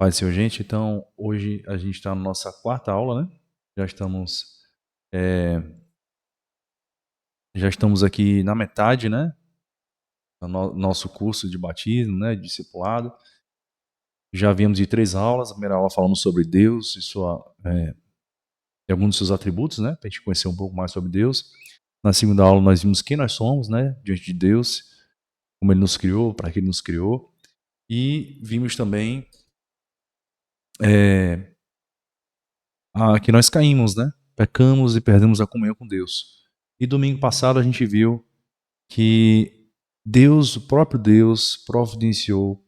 Paz do Senhor, gente. Então, hoje a gente está na nossa quarta aula, né? Já estamos, é, já estamos aqui na metade, né? Do nosso curso de batismo, né? De discipulado. Já viemos de 3 aulas. A primeira aula falamos sobre Deus e alguns dos seus atributos, né? Para a gente conhecer um pouco mais sobre Deus. Na segunda aula nós vimos quem nós somos, né? Diante de Deus, como Ele nos criou, para que Ele nos criou. E vimos também que nós caímos, né? Pecamos e perdemos a comunhão com Deus. E domingo passado a gente viu que Deus, o próprio Deus, providenciou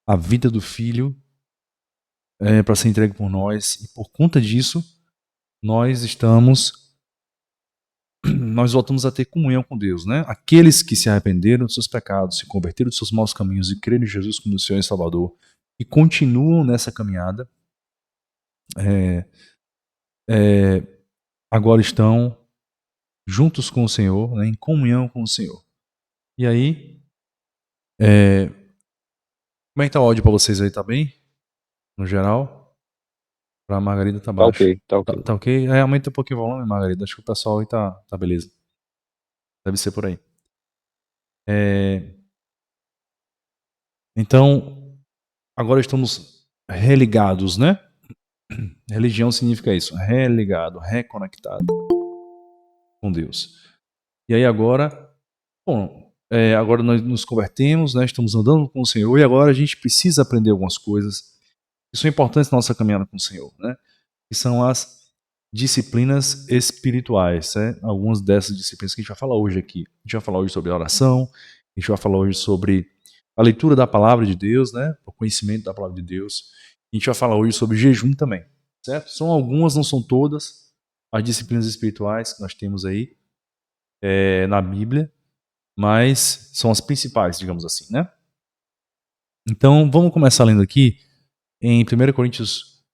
a vida do Filho para ser entregue por nós. E por conta disso, nós voltamos a ter comunhão com Deus, né? Aqueles que se arrependeram dos seus pecados, se converteram dos seus maus caminhos e creram em Jesus como Senhor e Salvador e continuam nessa caminhada, agora estão juntos com o Senhor, né, em comunhão com o Senhor. E aí, como é que tá o áudio para vocês aí? Tá bem? No geral? Para a Margarida tá Tá baixo. ok, tá ok. Tá ok? Aumenta um pouquinho o volume, Margarida. Acho que o pessoal aí tá beleza. Deve ser por aí. Então, agora estamos religados, né? Religião significa isso. Religado, reconectado com Deus. E aí agora, agora nós nos convertemos, né? Estamos andando com o Senhor e agora a gente precisa aprender algumas coisas que são importantes na nossa caminhada com o Senhor, né? Que são as disciplinas espirituais, né? Algumas dessas disciplinas que a gente vai falar hoje aqui. A gente vai falar hoje sobre a oração, a gente vai falar hoje sobre a leitura da palavra de Deus, né? O conhecimento da palavra de Deus. A gente vai falar hoje sobre jejum também, certo? São algumas, não são todas, as disciplinas espirituais que nós temos aí na Bíblia, mas são as principais, digamos assim, né? Então, vamos começar lendo aqui em 1 Coríntios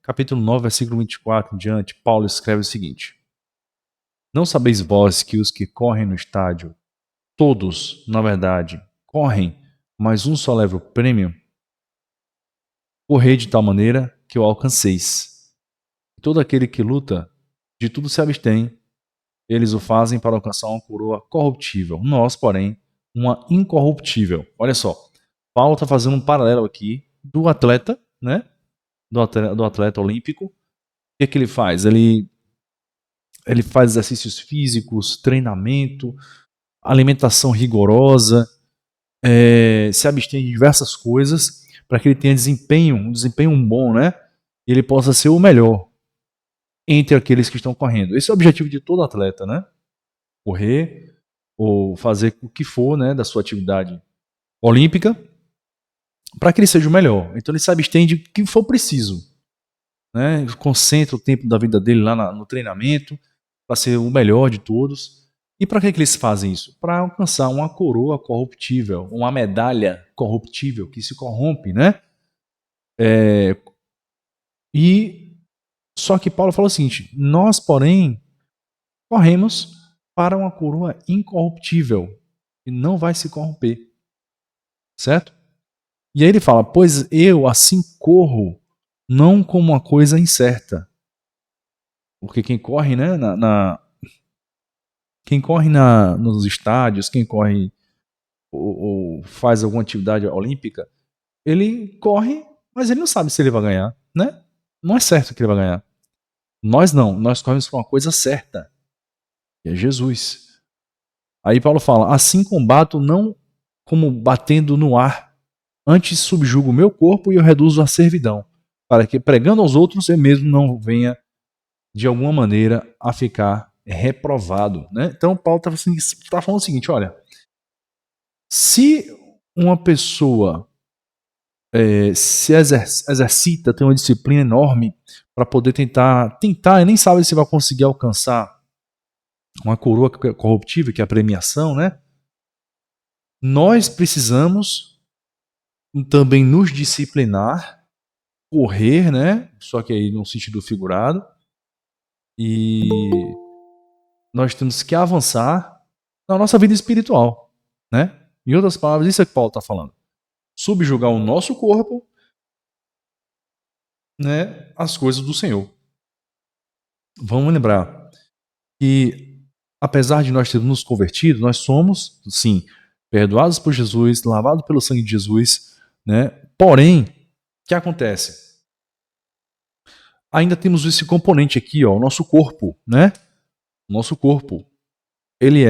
capítulo 9, versículo 24 em diante. Paulo escreve o seguinte: Não sabeis vós que os que correm no estádio, todos, na verdade, correm, mas um só leva o prêmio? Correi de tal maneira que o alcanceis. Todo aquele que luta, de tudo se abstém. Eles o fazem para alcançar uma coroa corruptível. Nós, porém, uma incorruptível. Olha só, Paulo está fazendo um paralelo aqui do atleta, né? Do atleta olímpico. O que é que ele faz? Ele faz exercícios físicos, treinamento, alimentação rigorosa, se abstém de diversas coisas para que ele tenha um desempenho bom, né? E ele possa ser o melhor entre aqueles que estão correndo. Esse é o objetivo de todo atleta, né? Correr ou fazer o que for, né, da sua atividade olímpica para que ele seja o melhor. Então ele se abstém de o que for preciso, né? Ele concentra o tempo da vida dele lá no treinamento para ser o melhor de todos. E para que eles fazem isso? Para alcançar uma coroa corruptível, uma medalha corruptível que se corrompe, né? E só que Paulo fala o seguinte: nós, porém, corremos para uma coroa incorruptível e não vai se corromper, certo? E aí ele fala: pois eu assim corro, não como uma coisa incerta, porque quem corre, né, quem corre nos estádios, quem corre ou faz alguma atividade olímpica, ele corre, mas ele não sabe se ele vai ganhar, né? Não é certo que ele vai ganhar. Nós não, nós corremos para uma coisa certa, que é Jesus. Aí Paulo fala: assim combato não como batendo no ar, antes subjugo o meu corpo e eu reduzo a servidão, para que pregando aos outros eu mesmo não venha de alguma maneira a ficar reprovado, né? Então Paulo está falando o seguinte: olha, se uma pessoa se exercita, tem uma disciplina enorme para poder tentar e nem sabe se vai conseguir alcançar uma coroa corruptível, que é a premiação, né? Nós precisamos também nos disciplinar, correr, né? Só que aí num sentido figurado, e nós temos que avançar na nossa vida espiritual, né? Em outras palavras, isso é que Paulo está falando. subjugar o nosso corpo, né, às coisas do Senhor. Vamos lembrar que, apesar de nós termos nos convertido, nós somos, sim, perdoados por Jesus, lavados pelo sangue de Jesus, né? Porém, o que acontece? Ainda temos esse componente aqui, ó, o nosso corpo, né? O nosso corpo, ele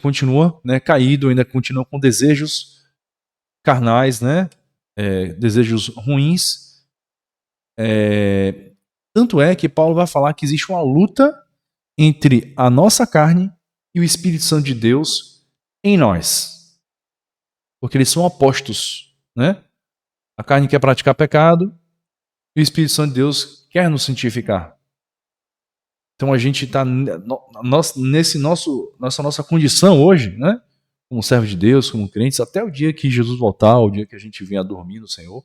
continua, né, caído, ainda continua com desejos carnais, né? Desejos ruins. Tanto é que Paulo vai falar que existe uma luta entre a nossa carne e o Espírito Santo de Deus em nós. Porque eles são opostos, né? A carne quer praticar pecado e o Espírito Santo de Deus quer nos santificar. Então a gente está nessa nossa condição hoje, né? Como servo de Deus, como crentes, até o dia que Jesus voltar, o dia que a gente venha dormir no Senhor,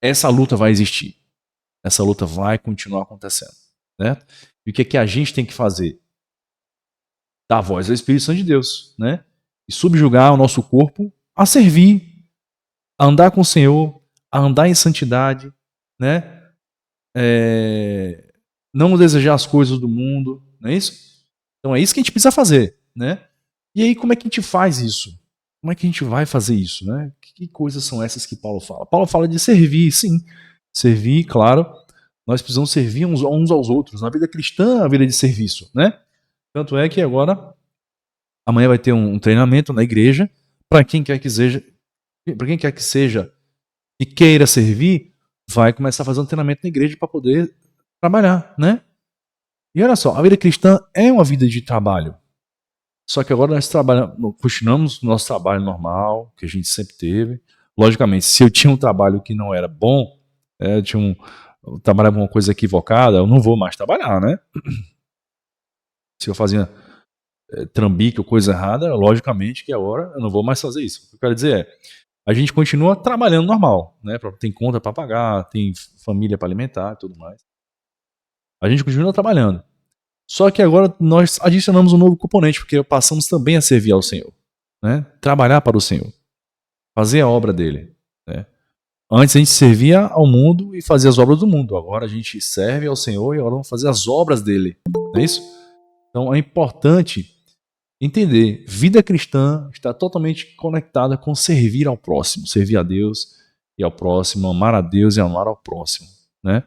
essa luta vai existir. Essa luta vai continuar acontecendo, né? E o que é que a gente tem que fazer? Dar voz ao Espírito Santo de Deus, né? E subjugar o nosso corpo a servir, a andar com o Senhor, a andar em santidade, né? Não desejar as coisas do mundo, não é isso? Então é isso que a gente precisa fazer, né? E aí como é que a gente faz isso? Como é que a gente vai fazer isso, né? Que coisas são essas que Paulo fala? Paulo fala de servir, sim. Servir, claro. Nós precisamos servir uns aos outros. Na vida cristã, a vida de serviço, né? Tanto é que agora, amanhã vai ter um treinamento na igreja para quem quer que seja, e queira servir, vai começar a fazer um treinamento na igreja para poder trabalhar, né? E olha só, a vida cristã é uma vida de trabalho. Só que agora nós continuamos o nosso trabalho normal, que a gente sempre teve. Logicamente, se eu tinha um trabalho que não era bom, eu trabalhava com uma coisa equivocada, eu não vou mais trabalhar, né? Se eu fazia trambique ou coisa errada, logicamente que agora eu não vou mais fazer isso. O que eu quero dizer é, a gente continua trabalhando normal, né? Tem conta para pagar, tem família para alimentar e tudo mais. A gente continua trabalhando. Só que agora nós adicionamos um novo componente, porque passamos também a servir ao Senhor, né? Trabalhar para o Senhor, fazer a obra dele, né? Antes a gente servia ao mundo e fazia as obras do mundo. Agora a gente serve ao Senhor e agora vamos fazer as obras dele, não é isso? Então é importante entender, vida cristã está totalmente conectada com servir ao próximo, servir a Deus e ao próximo, amar a Deus e amar ao próximo, né?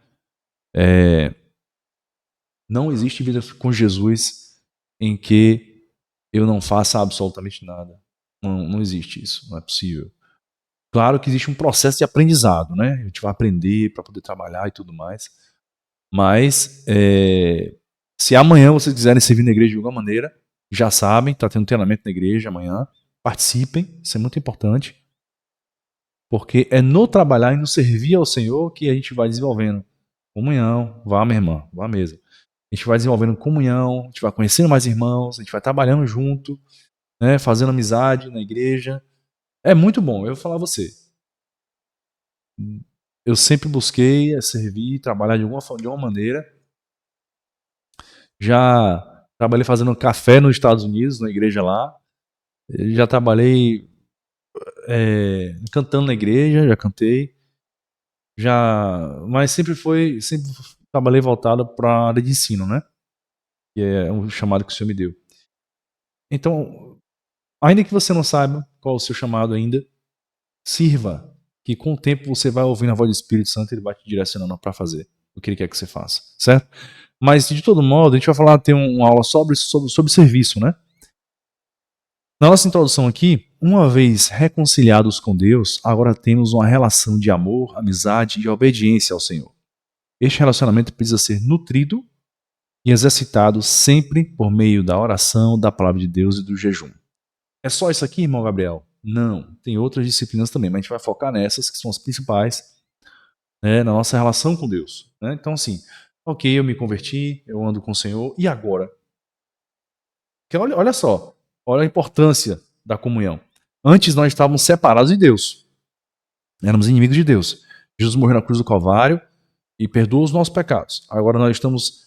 Não existe vida com Jesus em que eu não faça absolutamente nada. Não existe isso, não é possível. Claro que existe um processo de aprendizado, né? A gente vai aprender para poder trabalhar e tudo mais. Mas se amanhã vocês quiserem servir na igreja de alguma maneira, já sabem, está tendo treinamento na igreja amanhã. Participem, isso é muito importante. Porque é no trabalhar e no servir ao Senhor que a gente vai desenvolvendo comunhão. Vá, minha irmã, vá mesmo. A gente vai desenvolvendo comunhão, a gente vai conhecendo mais irmãos, a gente vai trabalhando junto, né, fazendo amizade na igreja. É muito bom, eu vou falar a você. Eu sempre busquei servir, trabalhar de alguma maneira. Já trabalhei fazendo café nos Estados Unidos, na igreja lá. Já trabalhei cantando na igreja, já cantei. Mas sempre trabalhei voltado para a área de ensino, né? Que é um chamado que o Senhor me deu. Então, ainda que você não saiba qual é o seu chamado ainda, sirva, que com o tempo você vai ouvindo a voz do Espírito Santo e ele vai te direcionando para fazer o que ele quer que você faça, certo? Mas, de todo modo, a gente vai falar, ter uma aula sobre serviço, né? Na nossa introdução aqui, uma vez reconciliados com Deus, agora temos uma relação de amor, amizade e obediência ao Senhor. Este relacionamento precisa ser nutrido e exercitado sempre por meio da oração, da palavra de Deus e do jejum. É só isso aqui, irmão Gabriel? Não, tem outras disciplinas também, mas a gente vai focar nessas que são as principais, né, na nossa relação com Deus, né? Então, assim, ok, eu me converti, eu ando com o Senhor, e agora? Porque olha só, olha a importância da comunhão. Antes nós estávamos separados de Deus, éramos inimigos de Deus. Jesus morreu na cruz do Calvário e perdoou os nossos pecados. Agora nós estamos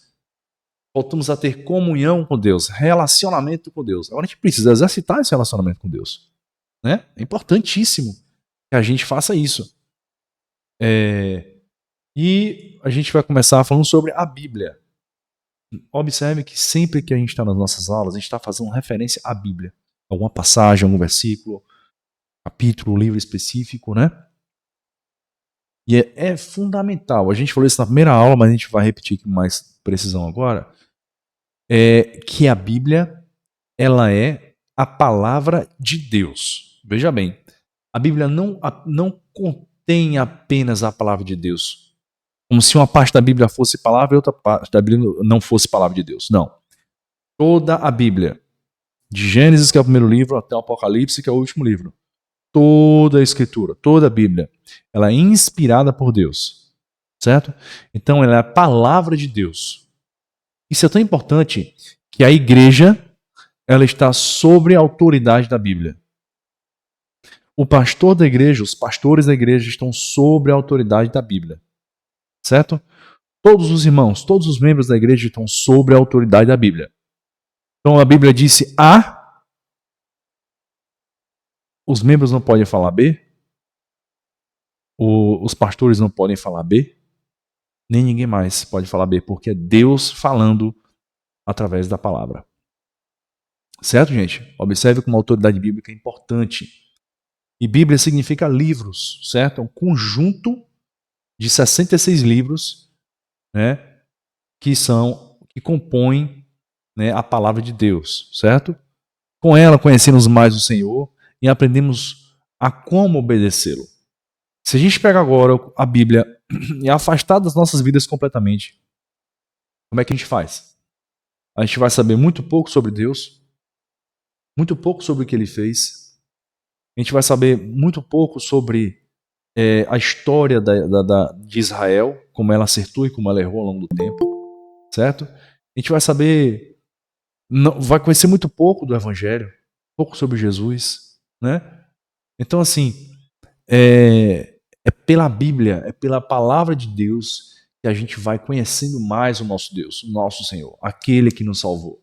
Voltamos a ter comunhão com Deus, relacionamento com Deus. Agora a gente precisa exercitar esse relacionamento com Deus. Né? É importantíssimo que a gente faça isso. E a gente vai começar falando sobre a Bíblia. Observe que sempre que a gente está nas nossas aulas, a gente está fazendo referência à Bíblia. Alguma passagem, algum versículo, capítulo, livro específico, né? E é fundamental. A gente falou isso na primeira aula, mas a gente vai repetir com mais precisão agora. Que a Bíblia, ela é a palavra de Deus. Veja bem, a Bíblia não contém apenas a palavra de Deus. Como se uma parte da Bíblia fosse palavra e outra parte da Bíblia não fosse palavra de Deus. Não. Toda a Bíblia, de Gênesis, que é o primeiro livro, até o Apocalipse, que é o último livro. Toda a Escritura, toda a Bíblia, ela é inspirada por Deus. Certo? Então ela é a palavra de Deus. Isso é tão importante que a igreja, ela está sob a autoridade da Bíblia. O pastor da igreja, os pastores da igreja estão sob a autoridade da Bíblia. Certo? Todos os irmãos, todos os membros da igreja estão sob a autoridade da Bíblia. Então a Bíblia disse A, os membros não podem falar B, os pastores não podem falar B, nem ninguém mais pode falar B, porque é Deus falando através da palavra. Certo, gente? Observe como a autoridade bíblica é importante. E Bíblia significa livros, certo? É um conjunto de 66 livros, né, que compõem, né, a palavra de Deus, certo? Com ela conhecemos mais o Senhor e aprendemos a como obedecê-lo. Se a gente pega agora a Bíblia e afastar das nossas vidas completamente, como é que a gente faz? A gente vai saber muito pouco sobre Deus, muito pouco sobre o que Ele fez. A gente vai saber muito pouco sobre a história de Israel, como ela acertou e como ela errou ao longo do tempo, certo? A gente vai saber, vai conhecer muito pouco do Evangelho, pouco sobre Jesus, né? Então, assim, é pela Bíblia, é pela palavra de Deus que a gente vai conhecendo mais o nosso Deus, o nosso Senhor, aquele que nos salvou,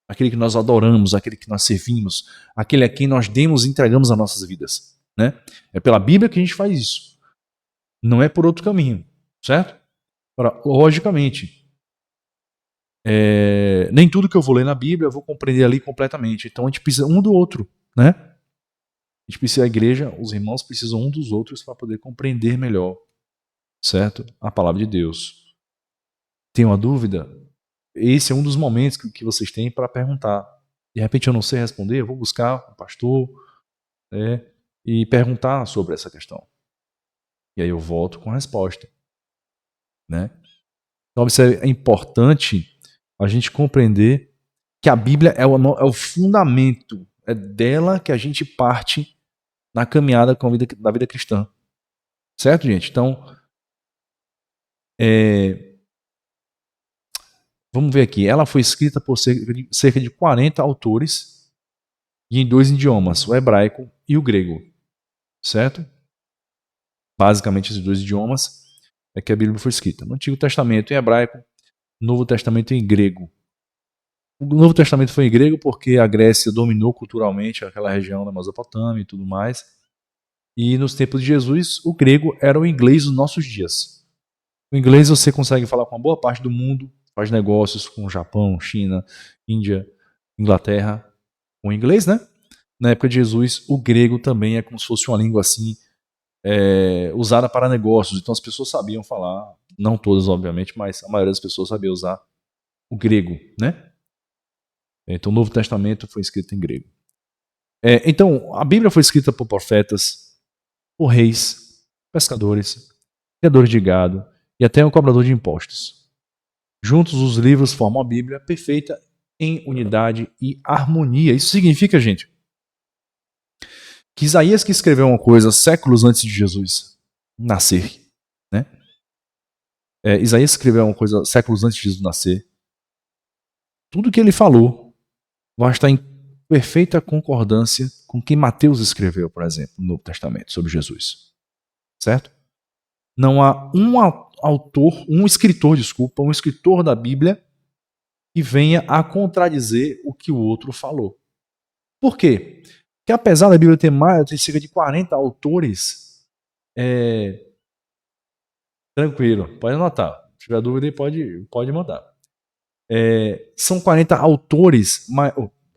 aquele que nós adoramos, aquele que nós servimos, aquele a quem nós demos e entregamos as nossas vidas, né? É pela Bíblia que a gente faz isso. Não é por outro caminho, certo? Agora, logicamente, nem tudo que eu vou ler na Bíblia eu vou compreender ali completamente. Então a gente precisa um do outro, né? A gente precisa, a igreja, os irmãos precisam um dos outros para poder compreender melhor, certo? A palavra de Deus. Tem uma dúvida? Esse é um dos momentos que vocês têm para perguntar. De repente eu não sei responder, eu vou buscar o pastor, e perguntar sobre essa questão. E aí eu volto com a resposta, né? Então, é importante a gente compreender que a Bíblia é o fundamento, é dela que a gente parte na caminhada da vida cristã. Certo, gente? Então, vamos ver aqui. Ela foi escrita por cerca de 40 autores e em 2 idiomas, o hebraico e o grego. Certo? Basicamente, esses 2 idiomas é que a Bíblia foi escrita. No Antigo Testamento em hebraico, no Novo Testamento em grego. O Novo Testamento foi em grego porque a Grécia dominou culturalmente aquela região da Mesopotâmia e tudo mais. E nos tempos de Jesus, o grego era o inglês dos nossos dias. O inglês você consegue falar com uma boa parte do mundo, faz negócios com o Japão, China, Índia, Inglaterra, com inglês, né? Na época de Jesus, o grego também é como se fosse uma língua assim, usada para negócios. Então as pessoas sabiam falar, não todas obviamente, mas a maioria das pessoas sabia usar o grego, né? Então o Novo Testamento foi escrito em grego. Então a Bíblia foi escrita por profetas, por reis, pescadores, criadores de gado e até um cobrador de impostos. Juntos os livros formam a Bíblia perfeita em unidade e harmonia. Isso significa, gente, que Isaías, que escreveu uma coisa séculos antes de Jesus nascer, né? Isaías escreveu uma coisa séculos antes de Jesus nascer. Tudo que ele falou vai estar em perfeita concordância com o que Mateus escreveu, por exemplo, no Novo Testamento, sobre Jesus. Certo? Não há um escritor da Bíblia que venha a contradizer o que o outro falou. Por quê? Porque apesar da Bíblia ter cerca de 40 autores, tranquilo, pode anotar. Se tiver dúvida, pode mandar. São 40 autores,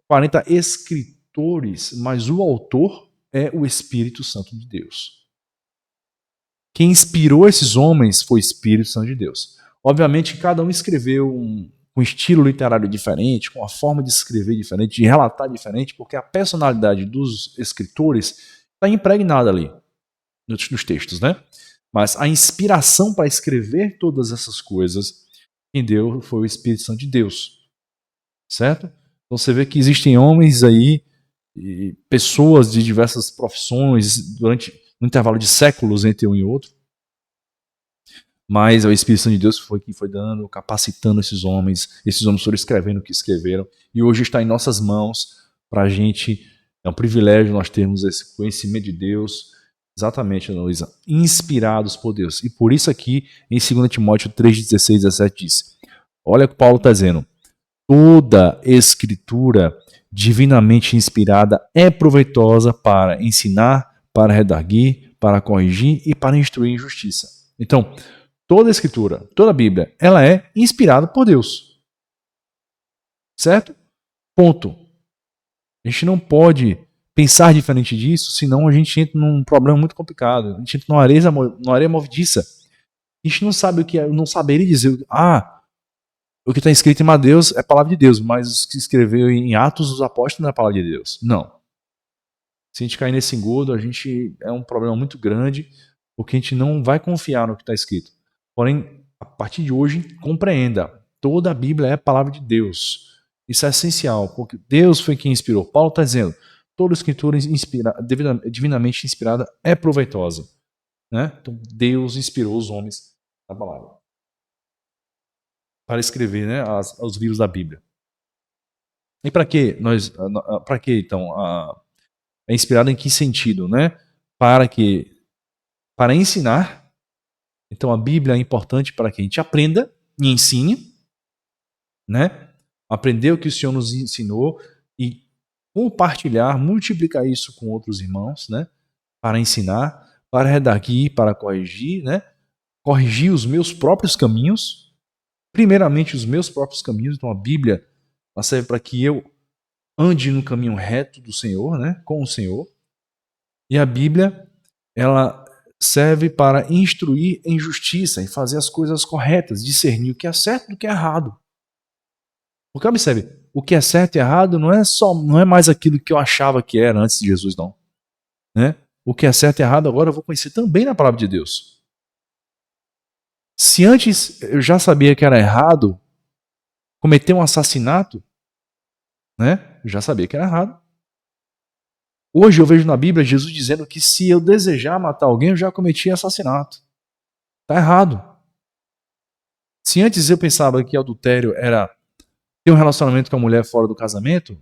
40 escritores, mas o autor é o Espírito Santo de Deus. Quem inspirou esses homens foi o Espírito Santo de Deus. Obviamente, cada um escreveu um estilo literário diferente, com uma forma de escrever diferente, de relatar diferente, porque a personalidade dos escritores está impregnada ali nos textos, né? Mas a inspiração para escrever todas essas coisas, quem deu foi o Espírito Santo de Deus, certo? Então você vê que existem homens aí, e pessoas de diversas profissões, durante um intervalo de séculos entre um e outro, mas é o Espírito Santo de Deus foi quem foi dando, capacitando esses homens foram escrevendo o que escreveram, e hoje está em nossas mãos para a gente, é um privilégio nós termos esse conhecimento de Deus, exatamente, Ana Luísa, inspirados por Deus. E por isso aqui, em 2 Timóteo 3,16, 17 diz, olha o que Paulo está dizendo, toda escritura divinamente inspirada é proveitosa para ensinar, para redarguir, para corrigir e para instruir em justiça. Então, toda a escritura, toda a Bíblia, ela é inspirada por Deus. Certo? Ponto. A gente não pode pensar diferente disso, senão a gente entra num problema muito complicado. A gente entra numa areia movediça. A gente não sabe o que é, não saberia dizer, o que está escrito em Mateus é a palavra de Deus, mas o que escreveu em Atos dos Apóstolos não é a palavra de Deus. Não. Se a gente cair nesse engodo, a gente é um problema muito grande, porque a gente não vai confiar no que está escrito. Porém, a partir de hoje, compreenda, toda a Bíblia é a palavra de Deus. Isso é essencial, porque Deus foi quem inspirou. Paulo está dizendo, toda escritura divinamente inspirada é proveitosa. Né? Então, Deus inspirou os homens na palavra para escrever, né, os livros da Bíblia. E para que então é inspirado em que sentido, né? Para ensinar. Então a Bíblia é importante para que a gente aprenda e ensine, né? Aprender o que o Senhor nos ensinou e compartilhar, multiplicar isso com outros irmãos, né? Para ensinar, para redarguir, para corrigir, né? Corrigir os meus próprios caminhos. Primeiramente, os meus próprios caminhos. Então, a Bíblia ela serve para que eu ande no caminho reto do Senhor, né? Com o Senhor. E a Bíblia, ela serve para instruir em justiça e fazer as coisas corretas, discernir o que é certo do que é errado. Porque observe, o que é certo e errado não é mais aquilo que eu achava que era antes de Jesus, não. Né? O que é certo e errado agora eu vou conhecer também na palavra de Deus. Se antes eu já sabia que era errado cometer um assassinato, né? Eu já sabia que era errado. Hoje eu vejo na Bíblia Jesus dizendo que se eu desejar matar alguém, eu já cometi assassinato. Está errado. Se antes eu pensava que adultério era ter um relacionamento com a mulher fora do casamento,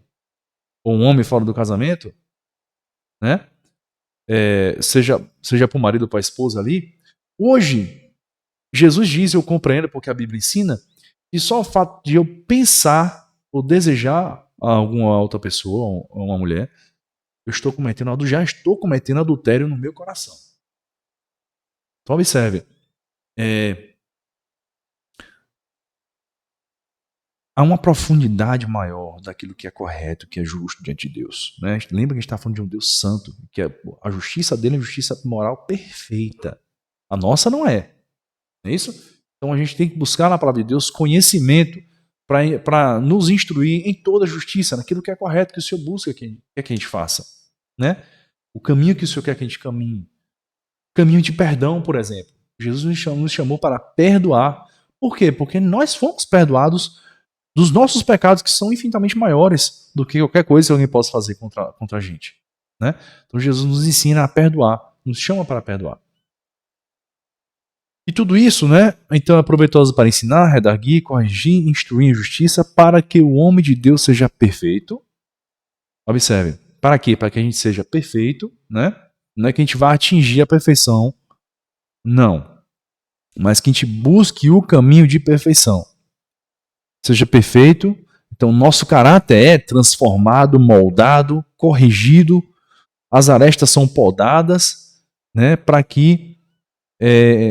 ou um homem fora do casamento, né? Seja para o marido ou para a esposa ali, hoje Jesus diz, eu compreendo porque a Bíblia ensina, e só o fato de eu pensar ou desejar a alguma outra pessoa, ou uma mulher, já estou cometendo adultério no meu coração. Então observe, há uma profundidade maior daquilo que é correto, que é justo diante de Deus. Né? Lembra que a gente está falando de um Deus santo, que a justiça dele é uma justiça moral perfeita. A nossa não é. Não é isso? Então a gente tem que buscar na palavra de Deus conhecimento para nos instruir em toda a justiça, naquilo que é correto, que o Senhor busca que a gente faça. Né? O caminho que o Senhor quer que a gente caminhe. O caminho de perdão, por exemplo. Jesus nos chamou para perdoar. Por quê? Porque nós fomos perdoados dos nossos pecados, que são infinitamente maiores do que qualquer coisa que alguém possa fazer contra a gente. Né? Então Jesus nos ensina a perdoar, nos chama para perdoar. E tudo isso, né, então é proveitoso para ensinar, redarguir, corrigir, instruir em justiça, para que o homem de Deus seja perfeito. Observe, para quê? Para que a gente seja perfeito, né? Não é que a gente vá atingir a perfeição, não. Mas que a gente busque o caminho de perfeição. seja perfeito. Então, nosso caráter é transformado, moldado, corrigido, as arestas são podadas, né, para que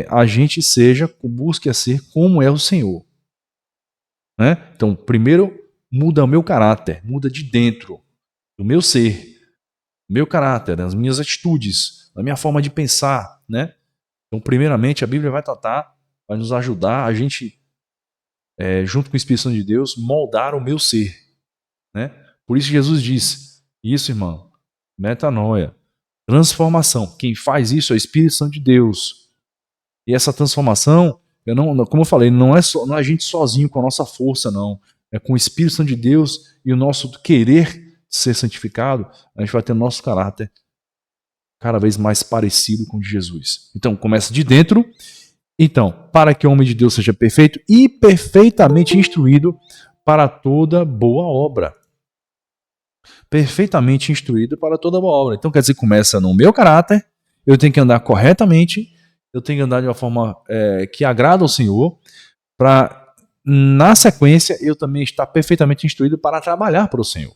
a gente busque a ser como é o Senhor. Né? Então, primeiro, muda o meu caráter, muda de dentro do meu ser, do meu caráter, das minhas atitudes, da minha forma de pensar. Né? Então, primeiramente, a Bíblia vai tratar, vai nos ajudar a gente, junto com o Espírito Santo de Deus, moldar o meu ser. Né? Por isso Jesus diz, isso, irmão, metanoia, transformação. Quem faz isso é o Espírito Santo de Deus. E essa transformação, como eu falei, não é a gente sozinho com a nossa força, não. É com o Espírito Santo de Deus e o nosso querer ser santificado, a gente vai ter o nosso caráter cada vez mais parecido com o de Jesus. Então, começa de dentro. Então, para que o homem de Deus seja perfeito e perfeitamente instruído para toda boa obra. Perfeitamente instruído para toda boa obra. Então, quer dizer, começa no meu caráter, eu tenho que andar corretamente, eu tenho que andar de uma forma que agrada ao Senhor, para, na sequência, eu também estar perfeitamente instruído para trabalhar para o Senhor.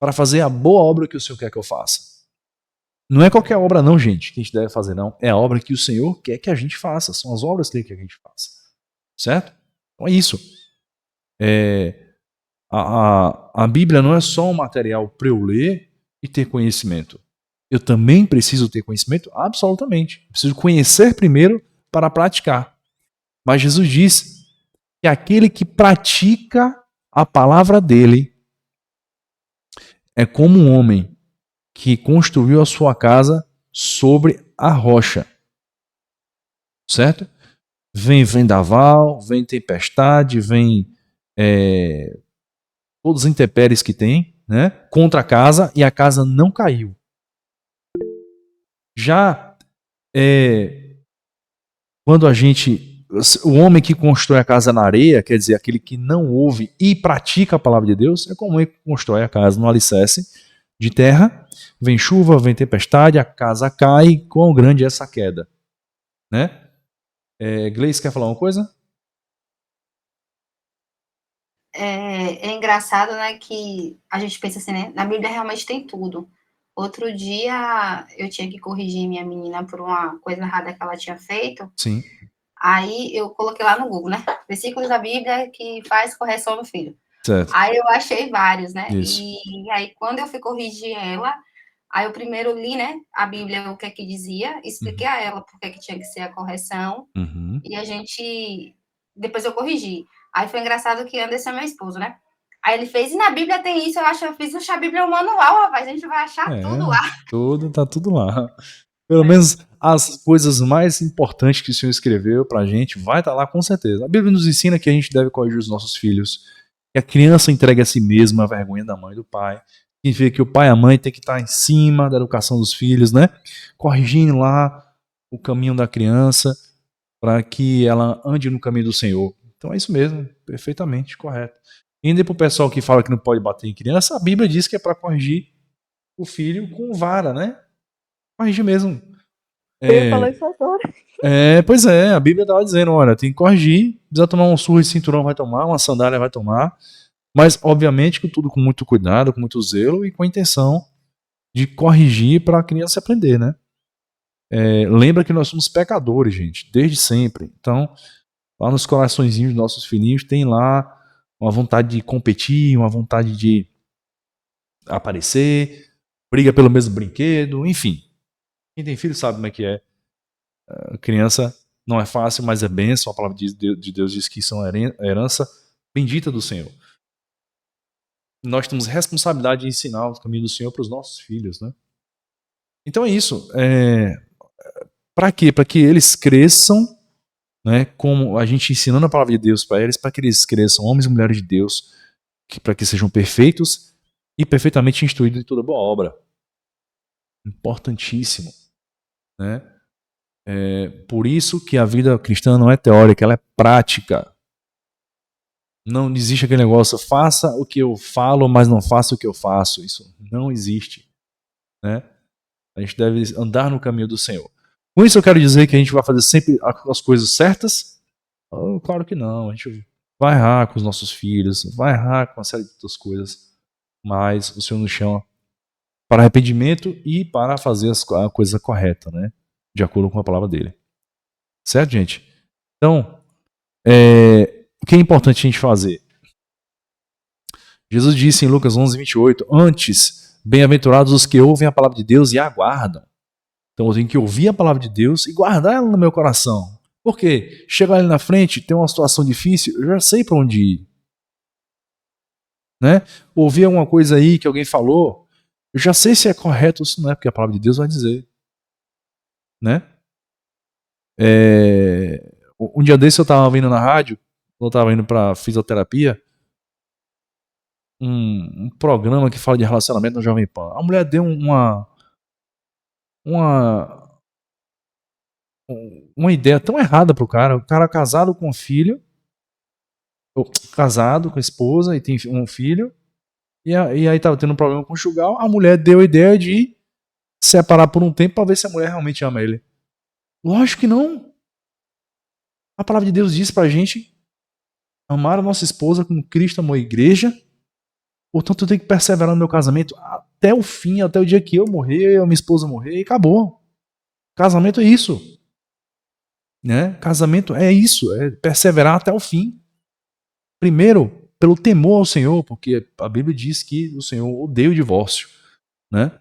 Para fazer a boa obra que o Senhor quer que eu faça. Não é qualquer obra não, gente, que a gente deve fazer, não. É a obra que o Senhor quer que a gente faça. São as obras que Ele quer que a gente faça. Certo? Então é isso. A Bíblia não é só um material para eu ler e ter conhecimento. Eu também preciso ter conhecimento? Absolutamente. Eu preciso conhecer primeiro para praticar. Mas Jesus diz que aquele que pratica a palavra dele é como um homem que construiu a sua casa sobre a rocha. Certo? Vem vendaval, vem tempestade, vem todos os intempéries que tem, né, contra a casa, e a casa não caiu. Já quando o homem que constrói a casa na areia, quer dizer, aquele que não ouve e pratica a palavra de Deus, é como ele que constrói a casa no alicerce de terra, vem chuva, vem tempestade, a casa cai, quão grande é essa queda. Né? Gleice, quer falar uma coisa? É engraçado, né, que a gente pensa assim, né, na Bíblia realmente tem tudo. Outro dia eu tinha que corrigir minha menina por uma coisa errada que ela tinha feito. Sim. Aí eu coloquei lá no Google, né? Versículos da Bíblia que faz correção no filho. Certo. Aí eu achei vários, né? Isso. E aí quando eu fui corrigir ela, aí eu primeiro li, né, a Bíblia, o que é que dizia, expliquei a ela por que tinha que ser a correção, e a gente, depois eu corrigi. Aí foi engraçado que Anderson é meu esposo, né? Aí ele fez, e na Bíblia tem isso, eu fiz a Bíblia um manual, rapaz, a gente vai achar tudo lá. Tá tudo lá. Pelo menos as coisas mais importantes que o Senhor escreveu pra gente vai estar lá com certeza. A Bíblia nos ensina que a gente deve corrigir os nossos filhos, que a criança entregue a si mesma a vergonha da mãe e do pai. Significa que o pai e a mãe tem que estar em cima da educação dos filhos, né? Corrigindo lá o caminho da criança para que ela ande no caminho do Senhor. Então é isso mesmo, perfeitamente correto. Indo para o pessoal que fala que não pode bater em criança, a Bíblia diz que é para corrigir o filho com vara, né? Corrigir mesmo. Eu falei isso agora. Pois é, a Bíblia estava dizendo, olha, tem que corrigir, precisa tomar um surro de cinturão, vai tomar, uma sandália vai tomar, mas obviamente que tudo com muito cuidado, com muito zelo e com a intenção de corrigir para a criança aprender, né? Lembra que nós somos pecadores, gente, desde sempre. Então, lá nos coraçõezinhos dos nossos filhinhos tem lá uma vontade de competir, uma vontade de aparecer, briga pelo mesmo brinquedo, enfim. Quem tem filho sabe como é que é. A criança não é fácil, mas é bênção. A palavra de Deus diz que são herança bendita do Senhor. Nós temos responsabilidade de ensinar o caminho do Senhor para os nossos filhos, né? Então é isso. Para quê? Para que eles cresçam, né, como a gente ensinando a palavra de Deus para eles, para que eles cresçam homens e mulheres de Deus, para que sejam perfeitos e perfeitamente instruídos em toda boa obra. Importantíssimo, né? Por isso que a vida cristã não é teórica, ela é prática. Não existe aquele negócio, faça o que eu falo, mas não faça o que eu faço. Isso não existe, né? A gente deve andar no caminho do Senhor. Com isso eu quero dizer que a gente vai fazer sempre as coisas certas? Claro que não. A gente vai errar com os nossos filhos, vai errar com uma série de outras coisas, mas o Senhor nos chama para arrependimento e para fazer a coisa correta, né? De acordo com a palavra dele. Certo, gente? Então, o que é importante a gente fazer? Jesus disse em Lucas 11:28, antes, bem-aventurados os que ouvem a palavra de Deus e a aguardam. Então eu tenho que ouvir a palavra de Deus e guardar ela no meu coração. Por quê? Chegar ali na frente, tem uma situação difícil, eu já sei para onde ir. Né? Ouvir alguma coisa aí que alguém falou, eu já sei se é correto ou se não é, porque a palavra de Deus vai dizer. Né? Um dia desse eu estava vindo na rádio, quando eu estava indo para fisioterapia, um programa que fala de relacionamento no Jovem Pan. A mulher deu uma ideia tão errada pro cara. O cara casado com um filho, casado com a esposa e tem um filho, e aí tava tendo um problema conjugal. A mulher deu a ideia de separar por um tempo para ver se a mulher realmente ama ele. Lógico que não. A palavra de Deus diz pra gente amar a nossa esposa como Cristo amou a igreja. Portanto, eu tenho que perseverar no meu casamento até o fim, até o dia que eu morrer, a minha esposa morrer, e acabou. Casamento é isso. Né? Casamento é isso, é perseverar até o fim. Primeiro, pelo temor ao Senhor, porque a Bíblia diz que o Senhor odeia o divórcio. Né?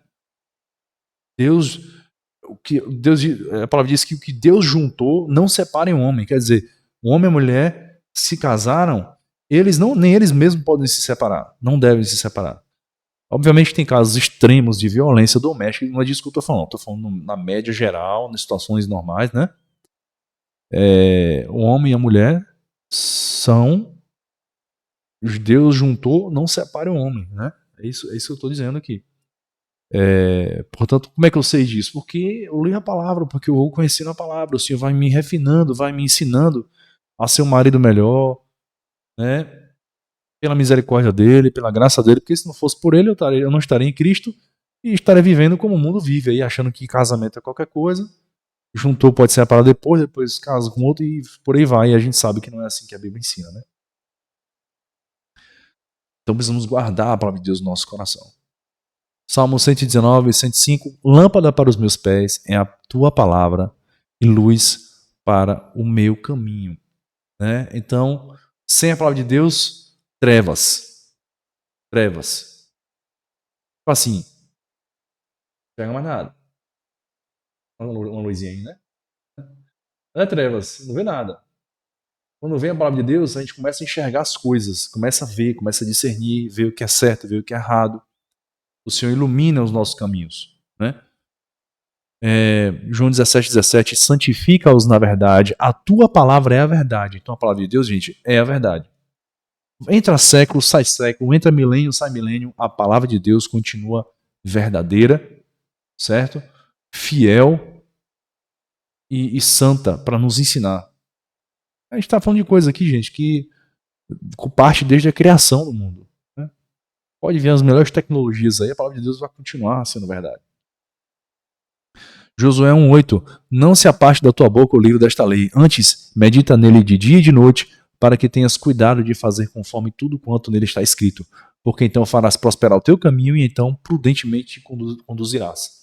A palavra diz que o que Deus juntou, não separem o homem. Quer dizer, o homem e a mulher se casaram, nem eles mesmos podem se separar, não devem se separar. Obviamente tem casos extremos de violência doméstica, não é disso que eu estou falando na média geral, nas situações normais, né? O homem e a mulher são, Deus juntou, não separe o homem, né? É isso que eu estou dizendo aqui. Portanto, como é que eu sei disso? Porque eu leio a palavra, porque eu vou conhecendo a palavra, o Senhor vai me refinando, vai me ensinando a ser um marido melhor, né? Pela misericórdia dele, pela graça dele, porque se não fosse por ele, eu não estaria em Cristo e estaria vivendo como o mundo vive, aí achando que casamento é qualquer coisa, juntou, pode separar depois casa com outro e por aí vai, e a gente sabe que não é assim que a Bíblia ensina, né? Então precisamos guardar a palavra de Deus no nosso coração. Salmo 119, 105, lâmpada para os meus pés é a tua palavra e luz para o meu caminho. Né? Então, sem a palavra de Deus, trevas. Trevas. Tipo assim, não pega mais nada. Uma luzinha aí, né? Não é trevas, não vê nada. Quando vem a palavra de Deus, a gente começa a enxergar as coisas, começa a ver, começa a discernir, ver o que é certo, ver o que é errado. O Senhor ilumina os nossos caminhos. Né? João 17, santifica-os na verdade, a tua palavra é a verdade. Então a palavra de Deus, gente, é a verdade. Entra século, sai século, entra milênio, sai milênio, a palavra de Deus continua verdadeira, certo? Fiel e santa para nos ensinar. A gente está falando de coisa aqui, gente, que parte desde a criação do mundo. Né? Pode vir as melhores tecnologias aí, a palavra de Deus vai continuar sendo verdade. Josué 1,8, não se aparte da tua boca o livro desta lei, antes medita nele de dia e de noite, para que tenhas cuidado de fazer conforme tudo quanto nele está escrito, porque então farás prosperar o teu caminho e então prudentemente conduzirás.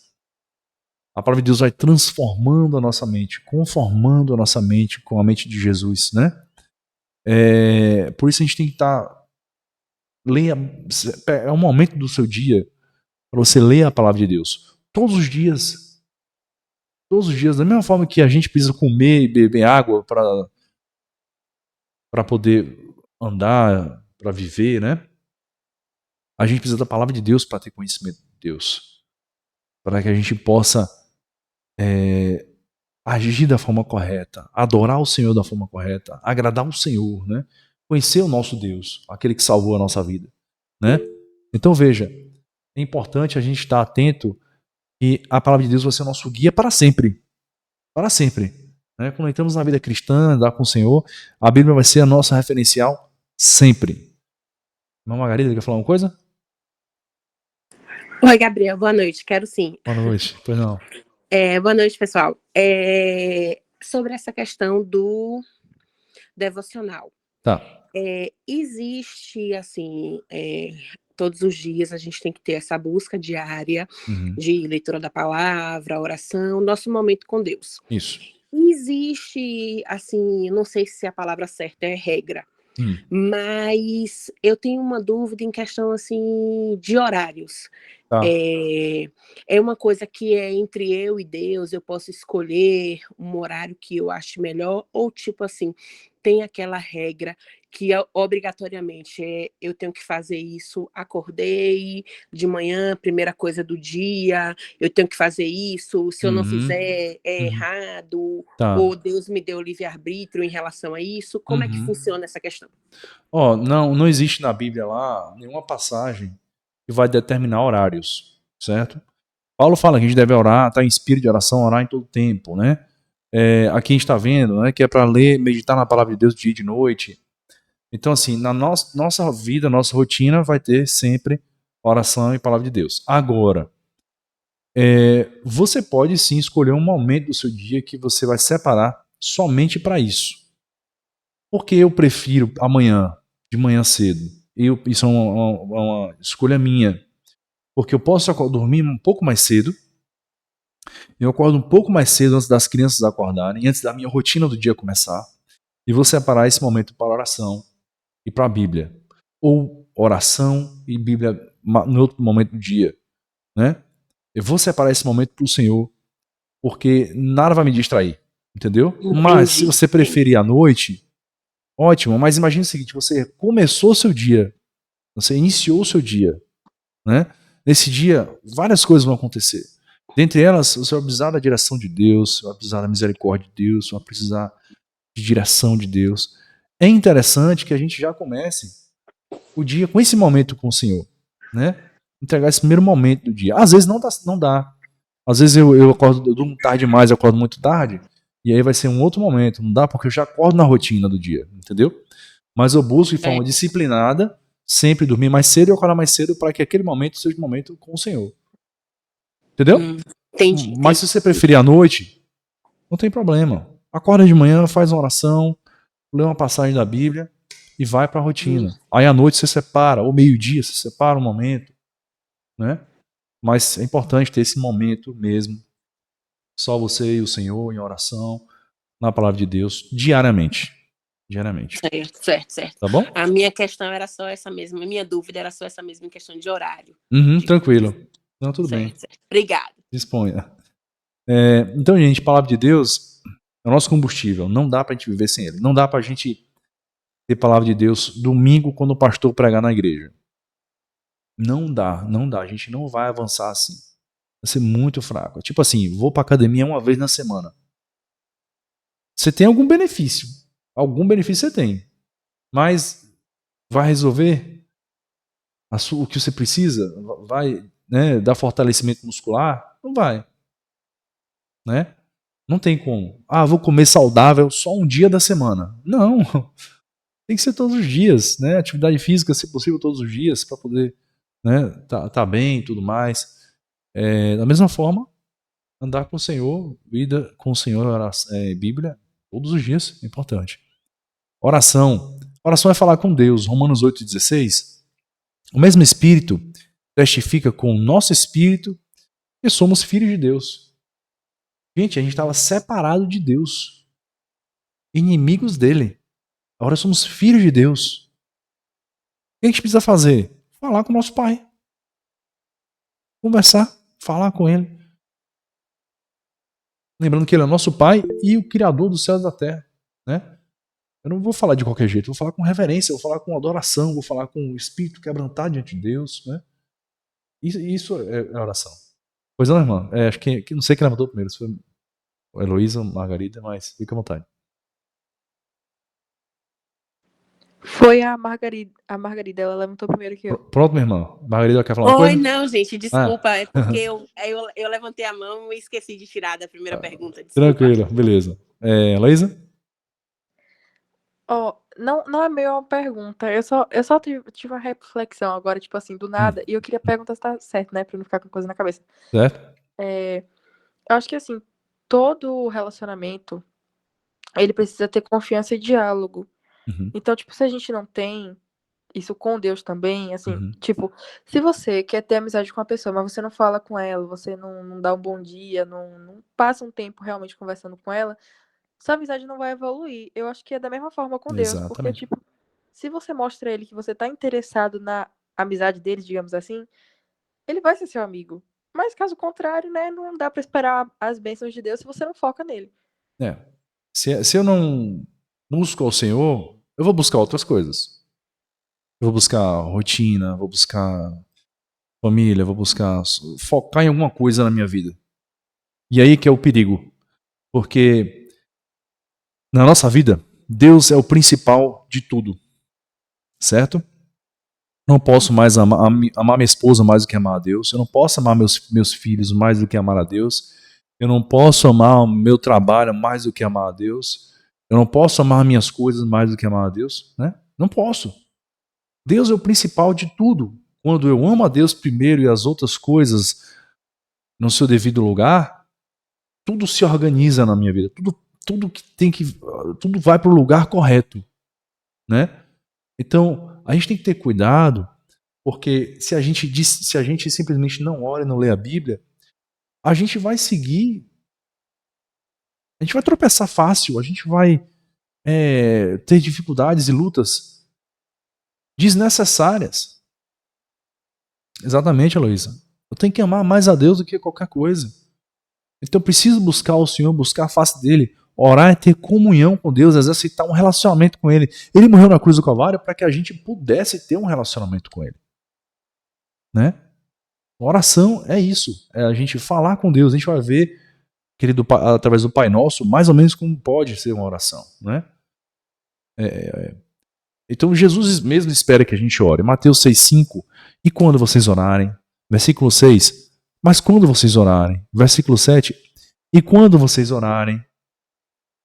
A palavra de Deus vai transformando a nossa mente, conformando a nossa mente com a mente de Jesus, né? Por isso a gente tem que estar... É um momento do seu dia para você ler a palavra de Deus. Todos os dias, da mesma forma que a gente precisa comer e beber água para poder andar, para viver, né? A gente precisa da palavra de Deus para ter conhecimento de Deus. Para que a gente possa agir da forma correta, adorar o Senhor da forma correta, agradar o Senhor, né? Conhecer o nosso Deus, aquele que salvou a nossa vida, né? Então veja, é importante a gente estar atento que a palavra de Deus vai ser o nosso guia para sempre. Para sempre. Né? Quando entramos na vida cristã, andar com o Senhor, a Bíblia vai ser a nossa referencial sempre. Irmã Margarida, quer falar uma coisa? Oi, Gabriel, boa noite, quero sim. Boa noite, pois não. Boa noite, pessoal. Sobre essa questão do devocional. Tá. Existe, assim, todos os dias a gente tem que ter essa busca diária de leitura da palavra, oração, nosso momento com Deus. Isso. Existe, assim, não sei se a palavra certa é regra, mas eu tenho uma dúvida em questão, assim, de horários. Tá. É uma coisa que é entre eu e Deus, eu posso escolher um horário que eu acho melhor, ou tipo assim, tem aquela regra que obrigatoriamente eu tenho que fazer isso, acordei de manhã, primeira coisa do dia, eu tenho que fazer isso, se eu não fizer é errado, Tá. ou Deus me deu livre-arbítrio em relação a isso, como é que funciona essa questão? Não existe na Bíblia lá nenhuma passagem que vai determinar horários, certo? Paulo fala que a gente deve orar, estar em espírito de oração, orar em todo tempo, né? Aqui a gente está vendo, né, que é para ler, meditar na palavra de Deus dia e de noite. Então, assim, na nossa vida, nossa rotina, vai ter sempre oração e palavra de Deus. Agora, você pode sim escolher um momento do seu dia que você vai separar somente para isso. Porque eu prefiro amanhã, de manhã cedo. Isso é uma escolha minha. Porque eu posso dormir um pouco mais cedo. Eu acordo um pouco mais cedo antes das crianças acordarem, antes da minha rotina do dia começar. E vou separar esse momento para oração e para a Bíblia. Ou oração e Bíblia no outro momento do dia. Né? Eu vou separar esse momento para o Senhor, porque nada vai me distrair. Entendeu? Entendi. Mas se você preferir à noite, ótimo. Mas imagine o seguinte, você começou seu dia, você iniciou o seu dia. Né? Nesse dia, várias coisas vão acontecer. Dentre elas, você vai precisar da direção de Deus, você vai precisar da misericórdia de Deus, você vai precisar de direção de Deus. É interessante que a gente já comece o dia com esse momento com o Senhor, né? Entregar esse primeiro momento do dia. Às vezes não dá. Às vezes eu acordo, eu durmo tarde demais, eu acordo muito tarde, e aí vai ser um outro momento. Não dá porque eu já acordo na rotina do dia, entendeu? Mas eu busco de forma disciplinada sempre dormir mais cedo e acordar mais cedo para que aquele momento seja um momento com o Senhor. Entendeu? Entendi. Mas se você preferir à noite, não tem problema. Acorda de manhã, faz uma oração, lê uma passagem da Bíblia e vai para a rotina. Aí à noite você separa, ou meio-dia você separa um momento, né? Mas é importante ter esse momento mesmo, só você e o Senhor em oração, na palavra de Deus, diariamente. Diariamente. Certo. Tá bom? A minha questão era só essa mesma, a minha dúvida era só essa mesma em questão de horário. Tranquilo. Não, tudo bem. Certo. Obrigada. Disponha. Então, gente, a palavra de Deus é o nosso combustível. Não dá pra gente viver sem ele. Não dá pra gente ter palavra de Deus domingo quando o pastor pregar na igreja. Não dá. A gente não vai avançar assim. Vai ser muito fraco. Tipo assim, vou pra academia uma vez na semana. Você tem algum benefício. Algum benefício você tem. Mas vai resolver o que você precisa? Vai, né, dar fortalecimento muscular? Não vai. Né? Não tem como. Vou comer saudável só um dia da semana. Não. Tem que ser todos os dias, né? Atividade física, se possível, todos os dias, para poder, né, tá bem e tudo mais. Da mesma forma, andar com o Senhor, vida com o Senhor, Bíblia, todos os dias, é importante. Oração. Oração é falar com Deus. Romanos 8,16. O mesmo Espírito testifica com o nosso Espírito que somos filhos de Deus. Gente, a gente estava separado de Deus. Inimigos dele. Agora somos filhos de Deus. O que a gente precisa fazer? Falar com o nosso Pai. Conversar, falar com Ele. Lembrando que Ele é o nosso Pai e o Criador dos céus e da terra. Né? Eu não vou falar de qualquer jeito, vou falar com reverência, vou falar com adoração, vou falar com o espírito quebrantado diante de Deus. Né? Isso é oração. Pois não, irmã? Acho que não sei quem levantou primeiro, se foi Heloísa, Margarida, mas fica à vontade. Foi a Margarida, ela levantou primeiro que eu. Pronto, minha irmã. Margarida quer falar uma coisa? Não, gente, desculpa. É porque eu levantei a mão e esqueci de tirar da primeira pergunta. Desculpa. Tranquilo, beleza. Heloísa? Não é meio uma pergunta. Eu só tive uma reflexão agora, tipo assim, do nada. E eu queria perguntar se tá certo, né? Pra não ficar com coisa na cabeça. Certo. Eu acho que, assim, todo relacionamento, ele precisa ter confiança e diálogo. Então, tipo, se a gente não tem isso com Deus também, assim, Uhum. tipo, se você quer ter amizade com uma pessoa, mas você não fala com ela, você não dá um bom dia, não passa um tempo realmente conversando com ela, sua amizade não vai evoluir. Eu acho que é da mesma forma com Deus, porque, Exatamente. tipo, se você mostra a ele que você tá interessado na amizade dele, digamos assim, ele vai ser seu amigo. Mas caso contrário, né, não dá pra esperar as bênçãos de Deus se você não foca nele. É. Se eu não busco ao Senhor, eu vou buscar outras coisas. Eu vou buscar rotina, vou buscar família, vou buscar focar em alguma coisa na minha vida. E aí que é o perigo. Porque na nossa vida, Deus é o principal de tudo. Certo? Não posso mais amar minha esposa mais do que amar a Deus. Eu não posso amar meus filhos mais do que amar a Deus. Eu não posso amar o meu trabalho mais do que amar a Deus. Eu não posso amar minhas coisas mais do que amar a Deus. Né? Não posso. Deus é o principal de tudo. Quando eu amo a Deus primeiro e as outras coisas no seu devido lugar, tudo se organiza na minha vida. Tudo que tem que. Tudo vai para o lugar correto. Né? Então, a gente tem que ter cuidado. Porque se a gente simplesmente não ora e não lê a Bíblia, a gente vai seguir, a gente vai tropeçar fácil, a gente vai ter dificuldades e lutas desnecessárias. Exatamente, Heloísa. Eu tenho que amar mais a Deus do que qualquer coisa. Então eu preciso buscar o Senhor, buscar a face dele, orar e ter comunhão com Deus, exercitar um relacionamento com ele. Ele morreu na cruz do Calvário para que a gente pudesse ter um relacionamento com ele. Né? Oração é isso, é a gente falar com Deus. A gente vai ver, querido, através do Pai Nosso, mais ou menos como pode ser uma oração, né? Então Jesus mesmo espera que a gente ore. Mateus 6,5, e quando vocês orarem? Versículo 6, mas quando vocês orarem? Versículo 7, e quando vocês orarem?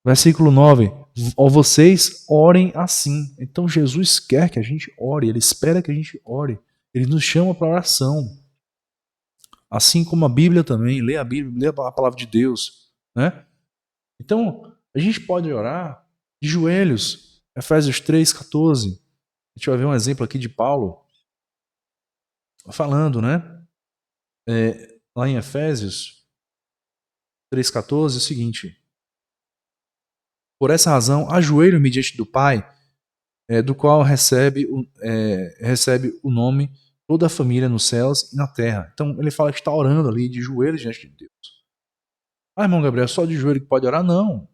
Versículo 9, ou vocês orem assim. Então Jesus quer que a gente ore, ele espera que a gente ore. Ele nos chama para oração. Assim como a Bíblia também, lê a Bíblia, lê a palavra de Deus, né? Então, a gente pode orar de joelhos. Efésios 3,14. A gente vai ver um exemplo aqui de Paulo falando, né? Lá em Efésios 3,14, é o seguinte: por essa razão, ajoelho-me diante do Pai, do qual recebe o nome toda a família nos céus e na terra. Então, ele fala que está orando ali de joelhos diante de Deus. Ah, irmão Gabriel, só de joelho que pode orar? Não.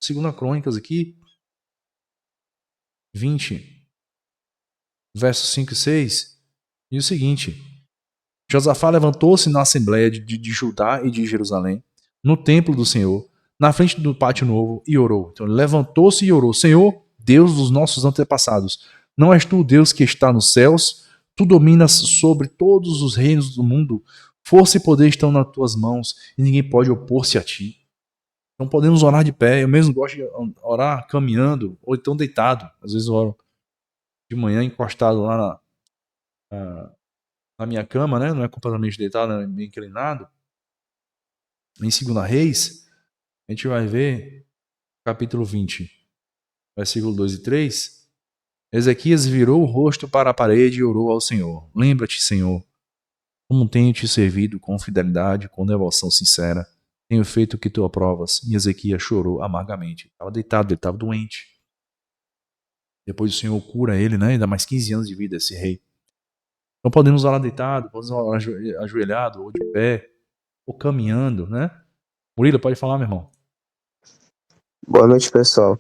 2 Crônicas aqui, 20, versos 5 e 6, diz o seguinte: Josafá levantou-se na assembleia de Judá e de Jerusalém, no templo do Senhor, na frente do pátio novo, e orou. Então ele levantou-se e orou: Senhor, Deus dos nossos antepassados, não és tu o Deus que está nos céus? Tu dominas sobre todos os reinos do mundo. Força e poder estão nas tuas mãos, e ninguém pode opor-se a ti. Então podemos orar de pé. Eu mesmo gosto de orar caminhando, ou então deitado. Às vezes eu oro de manhã encostado lá na minha cama, né? Não é completamente deitado, é meio inclinado. Em 2 Reis, a gente vai ver capítulo 20, versículo 2 e 3. Ezequias virou o rosto para a parede e orou ao Senhor. Lembra-te, Senhor, como tenho te servido com fidelidade, com devoção sincera. Tenho feito o que tu aprovas. E Ezequias chorou amargamente. Estava deitado, ele estava doente. Depois o Senhor cura ele, né? E dá mais 15 anos de vida a esse rei. Então podemos orar deitado, podemos orar ajoelhado, ou de pé, ou caminhando, né? Murilo, pode falar, meu irmão. Boa noite, pessoal.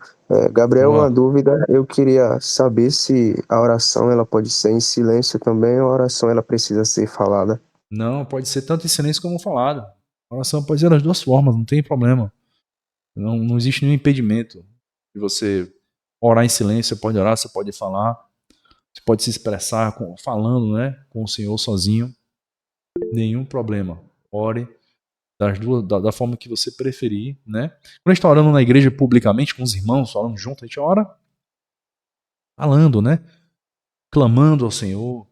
Gabriel, Olá. uma dúvida. Eu queria saber se a oração ela pode ser em silêncio também ou a oração ela precisa ser falada. Não, pode ser tanto em silêncio como falado. A oração pode ser das duas formas, não tem problema. Não existe nenhum impedimento de você orar em silêncio. Você pode orar, você pode falar, você pode se expressar falando, né, com o Senhor sozinho. Nenhum problema. Ore das duas, da forma que você preferir, né? Quando a gente está orando na igreja publicamente, com os irmãos, falando junto, a gente ora falando, né? Clamando ao Senhor,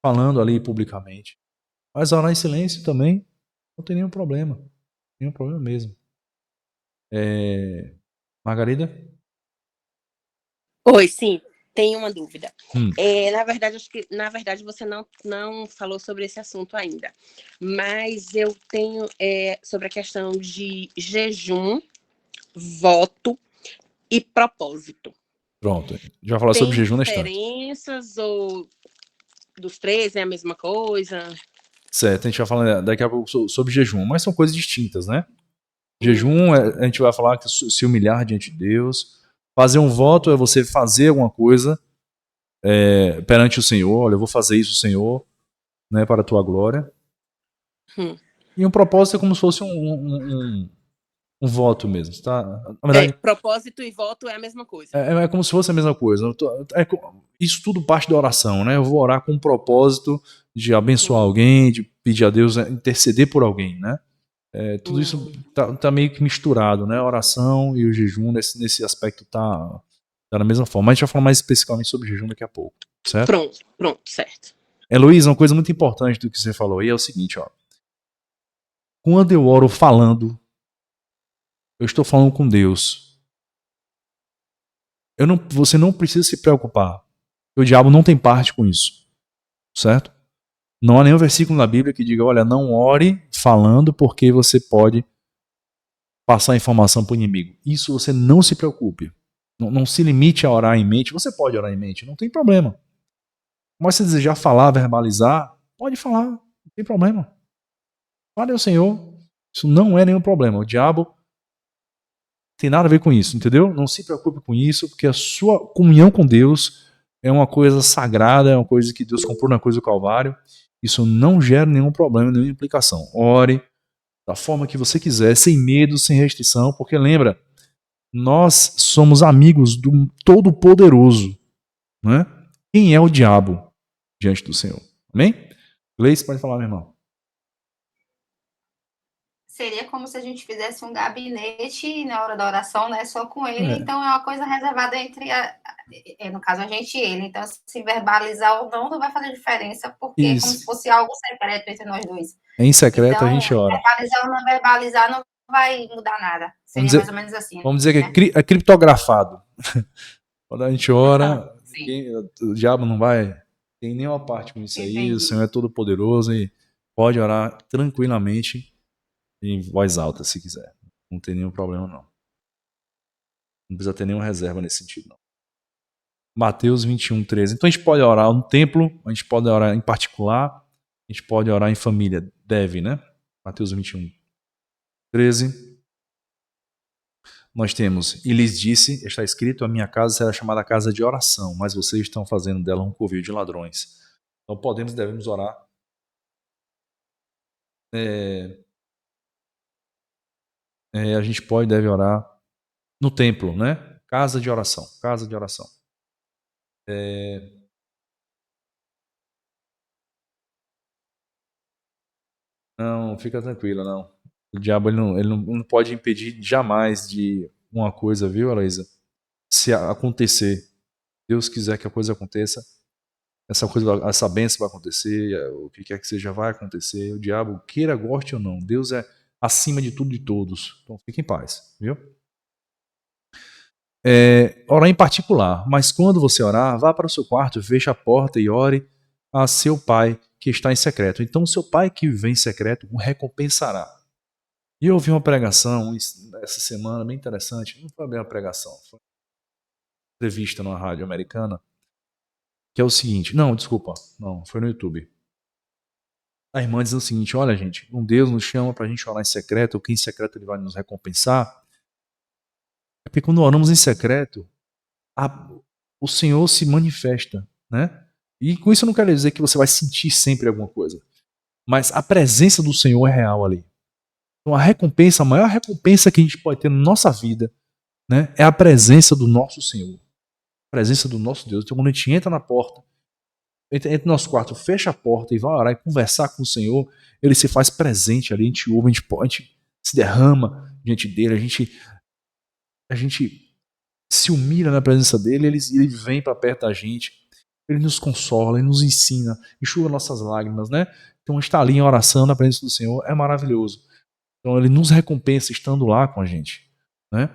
falando ali publicamente. Mas orar em silêncio também não tem nenhum problema. Nenhum problema mesmo. Margarida? Oi, sim, tem uma dúvida. Na verdade, acho que você não falou sobre esse assunto ainda. Mas eu tenho sobre a questão de jejum, voto e propósito. Pronto. A gente vai falar sobre jejum na estante. Tem diferenças ou dos três é a mesma coisa? Certo, a gente vai falar daqui a pouco sobre jejum, mas são coisas distintas, né? Jejum, a gente vai falar que se humilhar diante de Deus. Fazer um voto é você fazer alguma coisa perante o Senhor. Olha, eu vou fazer isso, Senhor, né, para a tua glória. E um propósito é como se fosse um voto mesmo, tá? Na verdade, propósito e voto é a mesma coisa. É como se fosse a mesma coisa. Isso tudo parte da oração, né? Eu vou orar com o propósito de abençoar alguém, de pedir a Deus interceder por alguém, né? Tudo isso tá meio que misturado, né? A oração e o jejum nesse aspecto tá da mesma forma. Mas a gente vai falar mais especificamente sobre jejum daqui a pouco, certo? Pronto, certo. Heloísa, uma coisa muito importante do que você falou aí é o seguinte, ó. Quando eu oro falando, eu estou falando com Deus. Você não precisa se preocupar. O diabo não tem parte com isso, certo? Não há nenhum versículo na Bíblia que diga, olha, não ore falando porque você pode passar informação para o inimigo. Isso você não se preocupe. Não se limite a orar em mente. Você pode orar em mente, não tem problema. Mas se desejar falar, verbalizar, pode falar, não tem problema. Fale ao Senhor. Isso não é nenhum problema. O diabo tem nada a ver com isso, entendeu? Não se preocupe com isso, porque a sua comunhão com Deus é uma coisa sagrada, é uma coisa que Deus comprou na cruz do Calvário. Isso não gera nenhum problema, nenhuma implicação. Ore da forma que você quiser, sem medo, sem restrição, porque lembra, nós somos amigos do Todo-Poderoso, né? Quem é o diabo diante do Senhor? Amém? Gleice, pode falar, meu irmão. Seria como se a gente fizesse um gabinete na hora da oração, né? Só com ele. Então é uma coisa reservada entre no caso a gente e ele. Então se verbalizar ou não vai fazer diferença, porque é como se fosse algo secreto entre nós dois. Em secreto então, a gente ora. Verbalizar ou não verbalizar não vai mudar nada. Seria mais ou menos assim. Vamos dizer que é criptografado. Quando a gente ora, o diabo não vai ter nenhuma parte com isso aí. O Senhor é todo poderoso e pode orar tranquilamente em voz alta, se quiser. Não tem nenhum problema, não. Não precisa ter nenhuma reserva nesse sentido, não. Mateus 21, 13. Então a gente pode orar no templo, a gente pode orar em particular, a gente pode orar em família. Deve, né? Mateus 21, 13. Nós temos, e lhes disse, está escrito, a minha casa será chamada casa de oração, mas vocês estão fazendo dela um covil de ladrões. Então devemos orar. A gente deve orar no templo, né? Casa de oração, casa de oração. Não, fica tranquila, não. O diabo ele não pode impedir jamais de uma coisa, viu, Heloísa? Se acontecer, Deus quiser que a coisa aconteça, essa bênção vai acontecer, o que quer que seja vai acontecer. O diabo, queira, goste ou não, Deus é acima de tudo e de todos. Então fique em paz, viu? Orar em particular, mas quando você orar, vá para o seu quarto, feche a porta e ore a seu pai que está em secreto. Então, seu pai que vem em secreto o recompensará. E eu ouvi uma pregação essa semana bem interessante. Não foi bem uma pregação, foi uma entrevista numa rádio americana. Que é o seguinte. Não, desculpa. Não, foi no YouTube. A irmã diz o seguinte: olha, gente, um Deus nos chama para a gente orar em secreto, ou que em secreto ele vai nos recompensar. É porque quando oramos em secreto, o Senhor se manifesta, né? E com isso eu não quero dizer que você vai sentir sempre alguma coisa. Mas a presença do Senhor é real ali. Então a maior recompensa que a gente pode ter na nossa vida, né, é a presença do nosso Senhor. A presença do nosso Deus. Então quando a gente entra na porta, entra no nosso quarto, fecha a porta e vai orar e conversar com o Senhor, ele se faz presente ali, a gente ouve, a gente se derrama diante dele, a gente se humilha na presença dele, ele vem para perto da gente, ele nos consola, ele nos ensina, enxuga nossas lágrimas, né? Então estar ali em oração na presença do Senhor é maravilhoso. Então ele nos recompensa estando lá com a gente, né?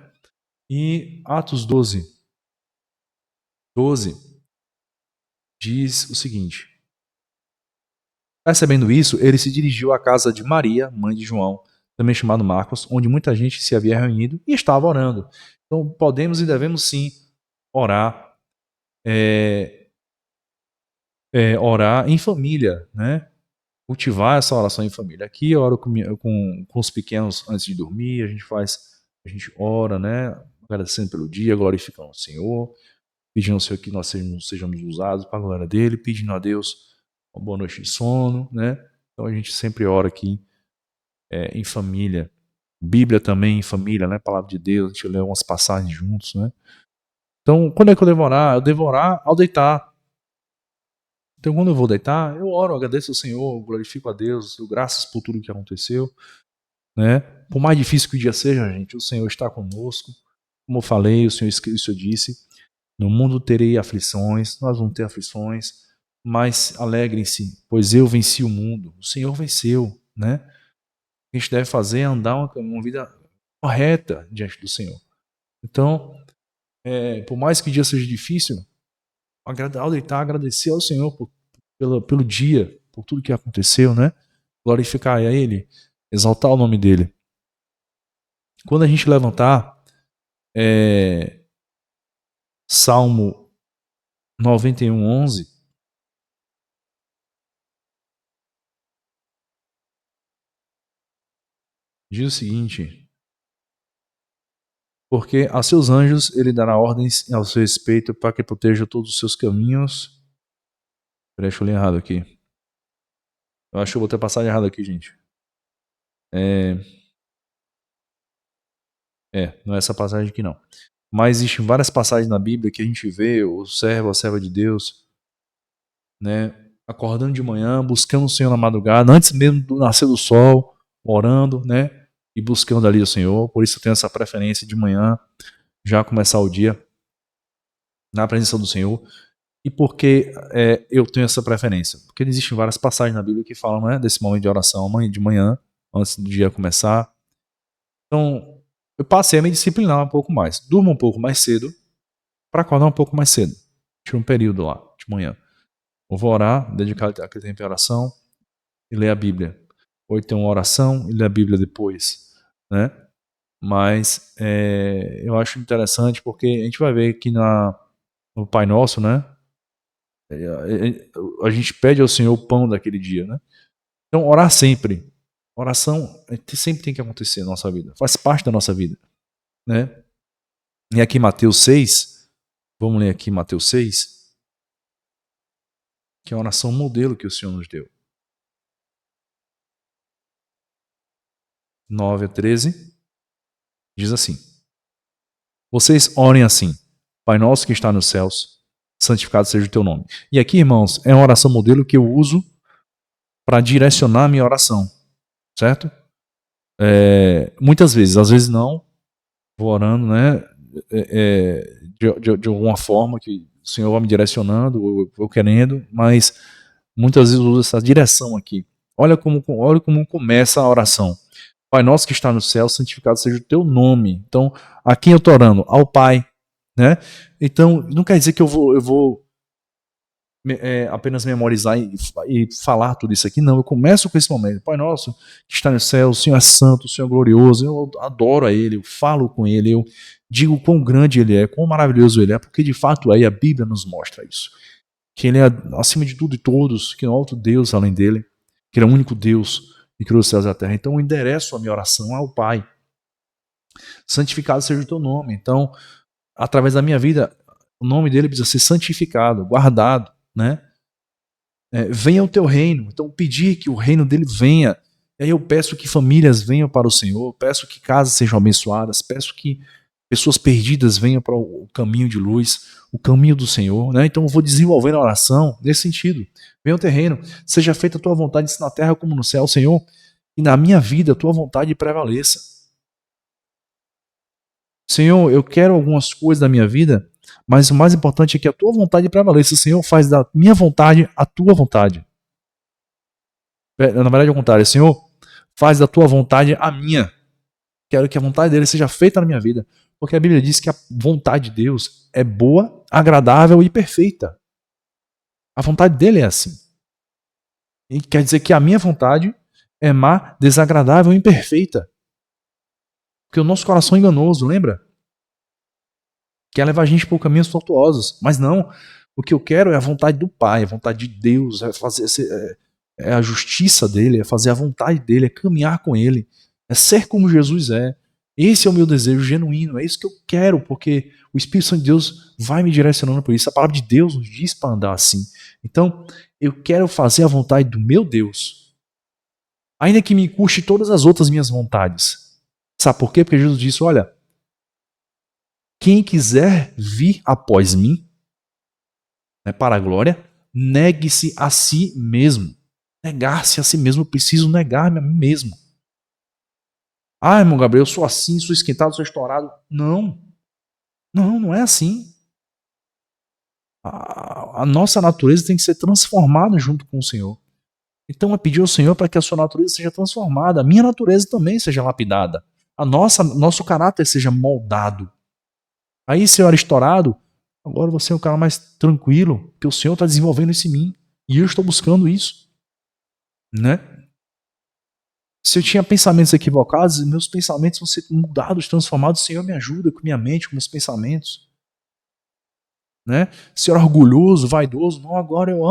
E Atos 12, 12, diz o seguinte: percebendo isso, ele se dirigiu à casa de Maria, mãe de João, também chamado Marcos, onde muita gente se havia reunido e estava orando. Então, podemos e devemos sim orar, orar em família, né? Cultivar essa oração em família. Aqui eu oro com os pequenos antes de dormir, a gente ora, né? Agradecendo pelo dia, glorificando o Senhor, pedindo ao Senhor que nós sejamos usados para a glória dele, pedindo a Deus uma boa noite de sono, né? Então a gente sempre ora aqui em família. Bíblia também em família, né? Palavra de Deus, a gente lê umas passagens juntos, né? Então, quando é que eu devo orar? Eu devo orar ao deitar. Então, quando eu vou deitar, eu oro, agradeço ao Senhor, glorifico a Deus, dou graças por tudo que aconteceu, né? Por mais difícil que o dia seja, gente, o Senhor está conosco. Como eu falei, o Senhor disse: no mundo terei aflições, nós vamos ter aflições, mas alegrem-se, pois eu venci o mundo. O Senhor venceu, né? O que a gente deve fazer é andar uma vida correta diante do Senhor. Então, por mais que o dia seja difícil, ao deitar, agradecer ao Senhor pelo dia, por tudo que aconteceu, né? Glorificar a Ele, exaltar o nome dEle. Quando a gente levantar, Salmo 91:11, diz o seguinte: porque a seus anjos ele dará ordens ao seu respeito para que proteja todos os seus caminhos. Peraí, deixa eu ler errado aqui. Eu acho que eu vou ter passado errado aqui, gente. Não é essa passagem aqui não. Mas existem várias passagens na Bíblia que a gente vê o servo, a serva de Deus, né, acordando de manhã, buscando o Senhor na madrugada, antes mesmo do nascer do sol, orando, né, e buscando ali o Senhor. Por isso eu tenho essa preferência de manhã, já começar o dia na presença do Senhor. E por que eu tenho essa preferência? Porque existem várias passagens na Bíblia que falam, né, desse momento de oração de manhã, antes do dia começar. Então, eu passei a me disciplinar um pouco mais. Durmo um pouco mais cedo para acordar um pouco mais cedo. Tira um período lá, de manhã. Eu vou orar, dedicar aquele tempo de oração e ler a Bíblia. Ou então uma oração e ler a Bíblia depois, né? Mas eu acho interessante porque a gente vai ver que no Pai Nosso, né? A gente pede ao Senhor o pão daquele dia, né? Então, orar sempre. Oração sempre tem que acontecer na nossa vida. Faz parte da nossa vida, né? E aqui Mateus 6, vamos ler aqui Mateus 6, que é a oração modelo que o Senhor nos deu. 9-13, diz assim: vocês orem assim: Pai nosso que está nos céus, santificado seja o teu nome. E aqui, irmãos, é uma oração modelo que eu uso para direcionar a minha oração, certo? Muitas vezes, às vezes não, vou orando, né? De alguma forma que o Senhor vai me direcionando, eu vou querendo, mas muitas vezes eu uso essa direção aqui. Olha como começa a oração. Pai nosso que está no céu, santificado seja o teu nome. Então, a quem eu estou orando? Ao Pai, né? Então, não quer dizer que eu vou apenas memorizar e falar tudo isso aqui. Não, eu começo com esse momento. Pai nosso que está no céu, o Senhor é santo, o Senhor é glorioso. Eu adoro a Ele, eu falo com Ele, eu digo quão grande Ele é, quão maravilhoso Ele é, porque de fato aí a Bíblia nos mostra isso. Que Ele é acima de tudo e todos, que não há outro Deus além dEle, que Ele é o único Deus e criou os céus e a terra. Então eu endereço a minha oração ao Pai. Santificado seja o teu nome. Então, através da minha vida, o nome dele precisa ser santificado, guardado, né? Venha o teu reino. Então, pedir que o reino dele venha. E aí eu peço que famílias venham para o Senhor, peço que casas sejam abençoadas, peço que pessoas perdidas venham para o caminho de luz, o caminho do Senhor, né? Então eu vou desenvolvendo a oração nesse sentido. Venha o teu reino, seja feita a tua vontade, assim na terra como no céu, Senhor, e na minha vida a tua vontade prevaleça. Senhor, eu quero algumas coisas da minha vida, mas o mais importante é que a tua vontade prevaleça. Senhor, faz da minha vontade a tua vontade. Na verdade, é o contrário. Senhor, faz da tua vontade a minha. Quero que a vontade dele seja feita na minha vida. Porque a Bíblia diz que a vontade de Deus é boa, agradável e perfeita. A vontade dele é assim. E quer dizer que a minha vontade é má, desagradável e imperfeita. Porque o nosso coração é enganoso, lembra? Quer levar a gente por caminhos tortuosos. Mas não. O que eu quero é a vontade do Pai, a vontade de Deus, é a justiça dele, é fazer a vontade dele, é caminhar com ele, é ser como Jesus é. Esse é o meu desejo genuíno, é isso que eu quero, porque o Espírito Santo de Deus vai me direcionando por isso. A palavra de Deus nos diz para andar assim. Então, eu quero fazer a vontade do meu Deus, ainda que me custe todas as outras minhas vontades. Sabe por quê? Porque Jesus disse, olha, quem quiser vir após mim, né, para a glória, negue-se a si mesmo. Negar-se a si mesmo, eu preciso negar-me a mim mesmo. Ah, irmão Gabriel, eu sou assim, sou esquentado, sou estourado. Não. Não é assim. A nossa natureza tem que ser transformada junto com o Senhor. Então é pedir ao Senhor para que a sua natureza seja transformada, a minha natureza também seja lapidada, nosso caráter seja moldado. Aí se eu era estourado, agora você é um cara mais tranquilo, porque o Senhor está desenvolvendo isso em mim e eu estou buscando isso, né? Se eu tinha pensamentos equivocados, meus pensamentos vão ser mudados, transformados. O Senhor me ajuda com minha mente, com meus pensamentos. Né? Se eu era orgulhoso, vaidoso, não, agora eu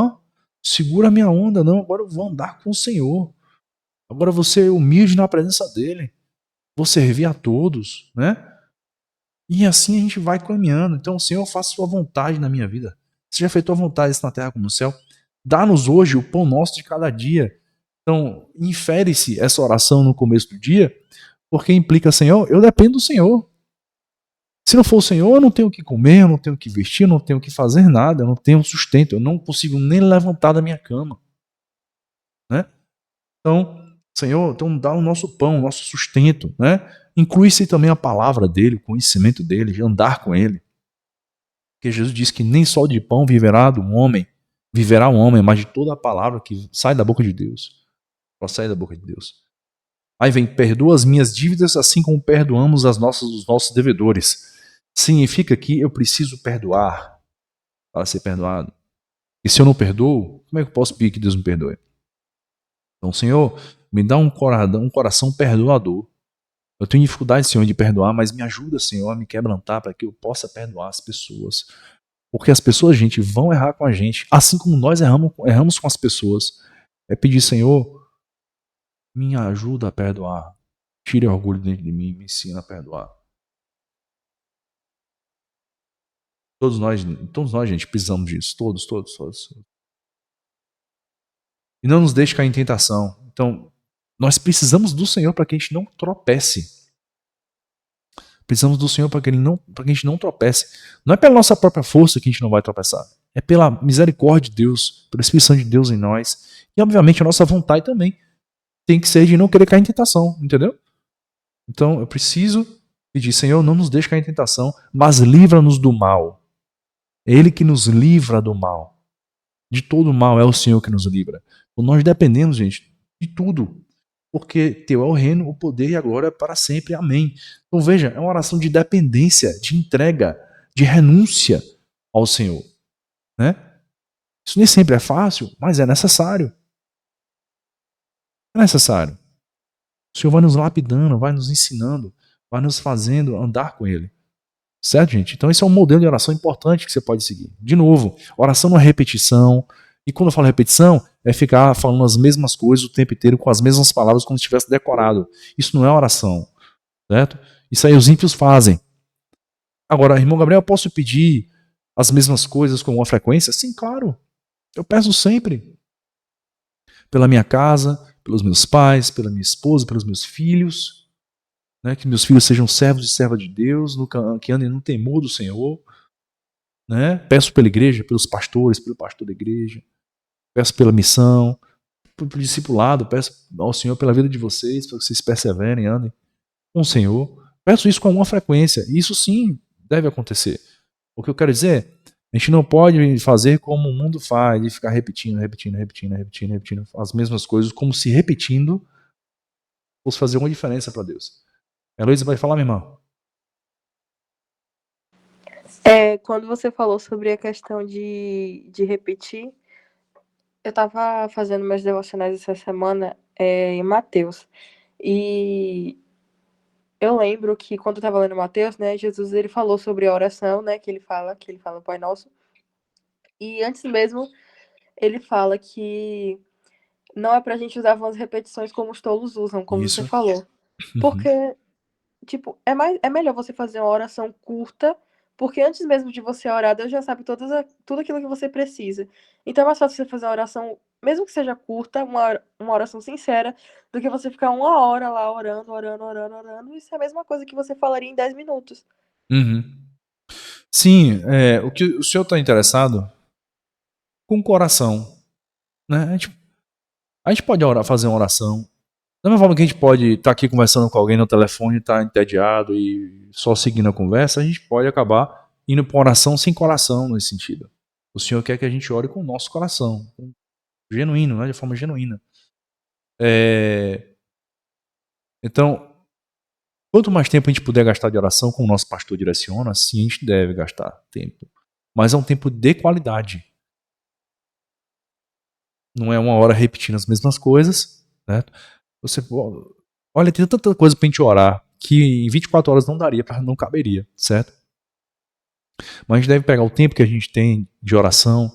segura a minha onda, não, agora eu vou andar com o Senhor. Agora eu vou ser humilde na presença dele. Vou servir a todos, né? E assim a gente vai caminhando. Então, Senhor, faça a sua vontade na minha vida. Seja feita a tua vontade na terra como no céu. Dá-nos hoje o pão nosso de cada dia. Então, infere-se essa oração no começo do dia, porque implica, Senhor, eu dependo do Senhor. Se não for o Senhor, eu não tenho o que comer, eu não tenho o que vestir, eu não tenho o que fazer nada, eu não tenho sustento, eu não consigo nem levantar da minha cama. Né? Então, Senhor, então dá o nosso pão, o nosso sustento. Né? Inclui-se também a palavra dele, o conhecimento dele, de andar com ele. Porque Jesus disse que nem só de pão viverá um homem, mas de toda a palavra que sai da boca de Deus. Procede da boca de Deus. Aí vem, perdoa as minhas dívidas assim como perdoamos os nossos devedores. Significa que eu preciso perdoar para ser perdoado. E se eu não perdoo, como é que eu posso pedir que Deus me perdoe? Então, Senhor, me dá um coração perdoador. Eu tenho dificuldade, Senhor, de perdoar, mas me ajuda, Senhor, a me quebrantar para que eu possa perdoar as pessoas. Porque as pessoas, gente, vão errar com a gente, assim como nós erramos com as pessoas. É pedir, Senhor, me ajuda a perdoar. Tire o orgulho dentro de mim, me ensina a perdoar. Todos nós, gente, precisamos disso. Todos. E não nos deixe cair em tentação. Então, nós precisamos do Senhor para que a gente não tropece. Precisamos do Senhor para que a gente não tropece. Não é pela nossa própria força que a gente não vai tropeçar. É pela misericórdia de Deus, pela Espírito Santo de Deus em nós. E, obviamente, a nossa vontade também tem que ser de não querer cair em tentação, entendeu? Então, eu preciso pedir, Senhor, não nos deixe cair em tentação, mas livra-nos do mal. É Ele que nos livra do mal. De todo mal é o Senhor que nos livra. Então, nós dependemos, gente, de tudo. Porque teu é o reino, o poder e a glória para sempre. Amém. Então veja, é uma oração de dependência, de entrega, de renúncia ao Senhor. Né? Isso nem sempre é fácil, mas é necessário. É necessário. O Senhor vai nos lapidando, vai nos ensinando, vai nos fazendo andar com Ele. Certo, gente? Então esse é um modelo de oração importante que você pode seguir. De novo, oração não é repetição. E quando eu falo repetição, é ficar falando as mesmas coisas o tempo inteiro, com as mesmas palavras, como se tivesse decorado. Isso não é oração. Certo? Isso aí os ímpios fazem. Agora, irmão Gabriel, eu posso pedir as mesmas coisas com uma frequência? Sim, claro. Eu peço sempre. Pela minha casa, pelos meus pais, pela minha esposa, pelos meus filhos. Né? Que meus filhos sejam servos e servas de Deus, que andem no temor do Senhor. Né? Peço pela igreja, pelos pastores, pelo pastor da igreja. Peço pela missão, pelo discipulado, peço ao Senhor pela vida de vocês, para que vocês perseverem, andem com o Senhor. Peço isso com alguma frequência. E isso sim deve acontecer. O que eu quero dizer, a gente não pode fazer como o mundo faz, de ficar repetindo as mesmas coisas, como se repetindo fosse fazer alguma diferença para Deus. A Heloísa vai falar, minha irmã? Quando você falou sobre a questão de repetir, eu estava fazendo meus devocionais essa semana em Mateus. E eu lembro que quando eu estava lendo Mateus, né, Jesus ele falou sobre a oração, né, que ele fala o Pai Nosso. E antes mesmo, ele fala que não é pra gente usar vãs repetições como os tolos usam, como você falou. Porque, tipo, é melhor você fazer uma oração curta, porque antes mesmo de você orar, Deus já sabe tudo aquilo que você precisa. Então é mais fácil você fazer uma oração, mesmo que seja curta, uma oração sincera, do que você ficar 1 hora lá orando. Isso é a mesma coisa que você falaria em 10 minutos. Sim, o que o senhor está interessado com o coração, né? A gente pode fazer uma oração. Da mesma forma que a gente pode estar aqui conversando com alguém no telefone, estar entediado e só seguindo a conversa, a gente pode acabar indo para uma oração sem coração nesse sentido. O Senhor quer que a gente ore com o nosso coração, genuíno, né? De forma genuína. Então, quanto mais tempo a gente puder gastar de oração, como o nosso pastor direciona, sim, a gente deve gastar tempo. Mas é um tempo de qualidade. Não é 1 hora repetindo as mesmas coisas, né? Olha, tem tanta coisa pra gente orar que em 24 horas não daria, não caberia, certo? Mas a gente deve pegar o tempo que a gente tem de oração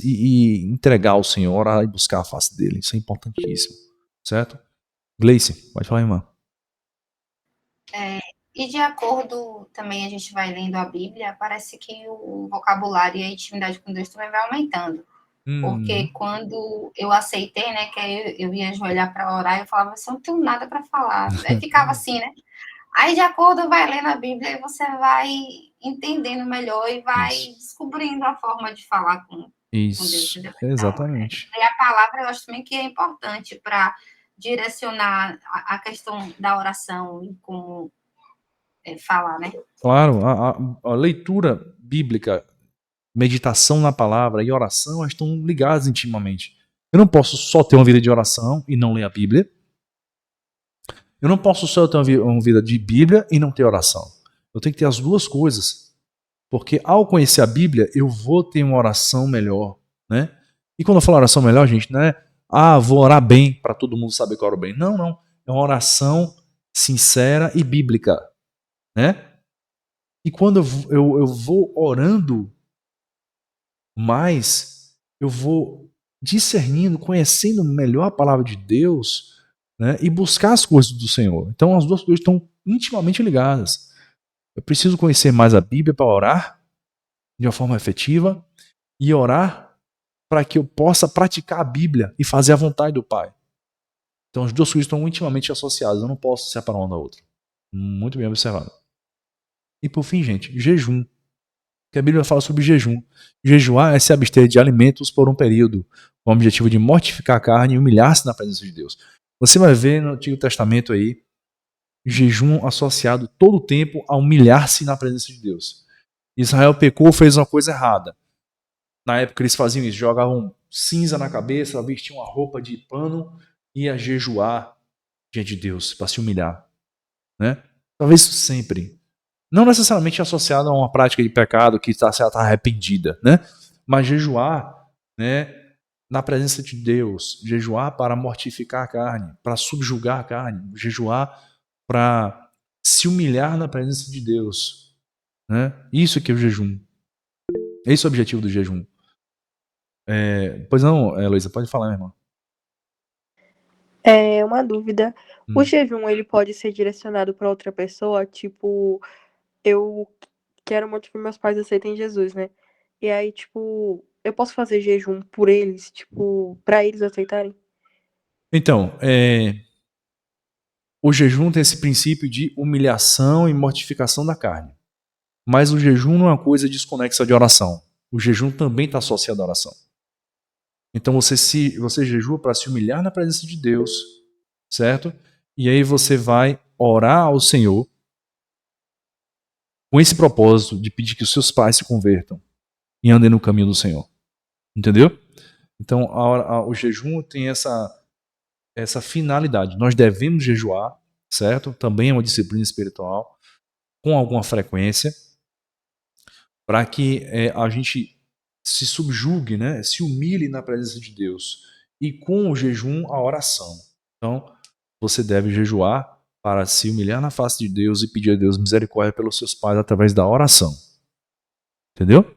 e entregar ao Senhor, orar e buscar a face dele. Isso é importantíssimo, certo? Gleice, pode falar, irmã. E de acordo, também a gente vai lendo a Bíblia, parece que o vocabulário e a intimidade com Deus também vai aumentando. Porque quando eu aceitei, né, que eu ia ajoelhar para orar, eu falava assim, eu não tenho nada para falar. Aí ficava assim, né? Aí, de acordo, vai lendo a Bíblia e você vai entendendo melhor e vai descobrindo a forma de falar com Deus. Exatamente. E a palavra, eu acho também que é importante para direcionar a questão da oração e como falar, né? Claro, a leitura bíblica, meditação na palavra e oração estão ligadas intimamente. Eu não posso só ter uma vida de oração e não ler a Bíblia. Eu não posso só ter uma vida de Bíblia e não ter oração. Eu tenho que ter as duas coisas. Porque ao conhecer a Bíblia, eu vou ter uma oração melhor, né? E quando eu falo oração melhor, gente, não é vou orar bem para todo mundo saber que eu oro bem. Não, não. É uma oração sincera e bíblica, né? E quando eu vou orando mais, eu vou discernindo, conhecendo melhor a palavra de Deus, né? E buscar as coisas do Senhor. Então as duas coisas estão intimamente ligadas. Eu preciso conhecer mais a Bíblia para orar de uma forma efetiva e orar para que eu possa praticar a Bíblia e fazer a vontade do Pai. Então as duas coisas estão intimamente associadas. Eu não posso separar uma da outra. Muito bem observado. E por fim, gente, jejum. Que a Bíblia fala sobre jejum. Jejuar é se abster de alimentos por um período, com o objetivo de mortificar a carne e humilhar-se na presença de Deus. Você vai ver no Antigo Testamento aí, jejum associado todo o tempo a humilhar-se na presença de Deus. Israel pecou, fez uma coisa errada. Na época eles faziam isso, jogavam cinza na cabeça, vestiam uma roupa de pano e ia jejuar diante de Deus para se humilhar, né? Talvez sempre. Não necessariamente associado a uma prática de pecado que está arrependida, né? Mas jejuar, né, na presença de Deus, jejuar para mortificar a carne, para subjugar a carne, jejuar para se humilhar na presença de Deus, né? Isso que é o jejum. Esse é o objetivo do jejum. Pois não, Heloísa, pode falar, minha irmã. Uma dúvida. O jejum, ele pode ser direcionado para outra pessoa? Tipo, eu quero muito que meus pais aceitem Jesus, né? E aí, tipo, eu posso fazer jejum por eles, tipo, para eles aceitarem? Então, o jejum tem esse princípio de humilhação e mortificação da carne. Mas o jejum não é uma coisa desconexa de oração. O jejum também está associado à oração. Então você jejua para se humilhar na presença de Deus, certo? E aí você vai orar ao Senhor com esse propósito de pedir que os seus pais se convertam e andem no caminho do Senhor. Entendeu? Então o jejum tem essa finalidade. Nós devemos jejuar, certo? Também é uma disciplina espiritual, com alguma frequência, para que a gente se subjugue, né? Se humilhe na presença de Deus. E com o jejum, a oração. Então, você deve jejuar para se humilhar na face de Deus e pedir a Deus misericórdia pelos seus pais através da oração. Entendeu?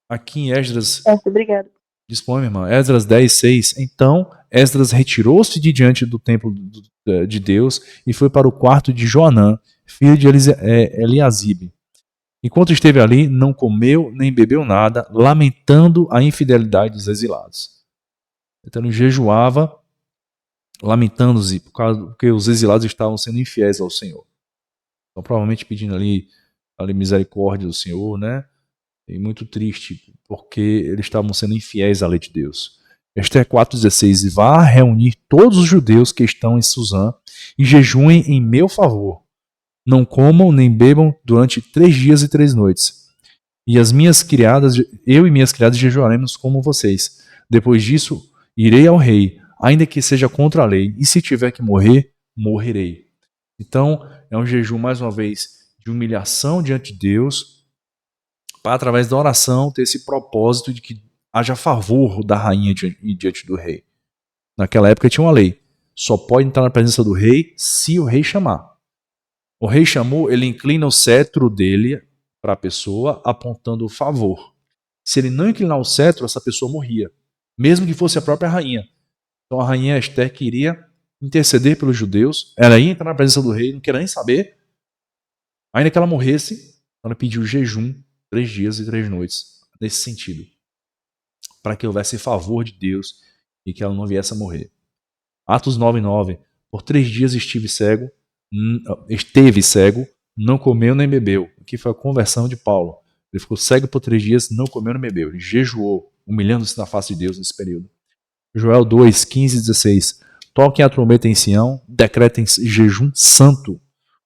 Aqui em Esdras... Obrigado. Dispõe, minha irmã. Esdras 10, 6. Então, Esdras retirou-se de diante do templo de Deus e foi para o quarto de Joanã, filho de Eliasibe. Enquanto esteve ali, não comeu nem bebeu nada, lamentando a infidelidade dos exilados. Então ele jejuava, lamentando-se, porque os exilados estavam sendo infiéis ao Senhor. Então, provavelmente pedindo ali misericórdia do Senhor, né? E muito triste, porque eles estavam sendo infiéis à lei de Deus. Esther 4,16. E vá reunir todos os judeus que estão em Suzã e jejuem em meu favor. Não comam nem bebam durante 3 dias e 3 noites. E eu e minhas criadas jejuaremos como vocês. Depois disso, irei ao rei, ainda que seja contra a lei, e se tiver que morrer, morrerei. Então, é um jejum, mais uma vez, de humilhação diante de Deus, para, através da oração, ter esse propósito de que haja favor da rainha diante do rei. Naquela época tinha uma lei. Só pode entrar na presença do rei se o rei chamar. O rei chamou, ele inclina o cetro dele para a pessoa, apontando o favor. Se ele não inclinar o cetro, essa pessoa morria. Mesmo que fosse a própria rainha. Então a rainha Esther queria interceder pelos judeus. Ela ia entrar na presença do rei, não queria nem saber. Ainda que ela morresse, ela pediu jejum 3 dias e 3 noites, nesse sentido, para que houvesse favor de Deus e que ela não viesse a morrer. Atos 9:9. Por 3 dias esteve cego, não comeu nem bebeu. Aqui foi a conversão de Paulo. Ele ficou cego por 3 dias, não comeu nem bebeu. Ele jejuou, humilhando-se na face de Deus nesse período. Joel 2, 15 e 16. Toquem a trombeta em Sião, decretem jejum santo,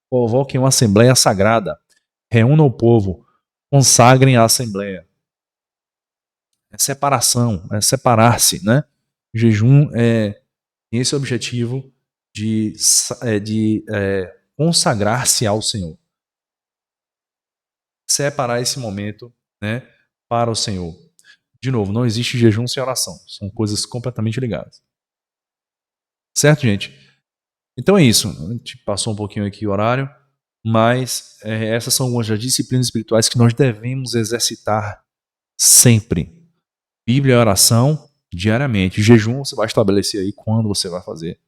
convoquem uma assembleia sagrada, reúnam o povo, consagrem a assembleia. É separação, é separar-se, né? O jejum tem esse objetivo de consagrar-se ao Senhor. Separar esse momento, né, para o Senhor. De novo, não existe jejum sem oração. São coisas completamente ligadas. Certo, gente? Então é isso. A gente passou um pouquinho aqui o horário, mas essas são algumas das disciplinas espirituais que nós devemos exercitar sempre. Bíblia e oração diariamente. Jejum você vai estabelecer aí quando você vai fazer.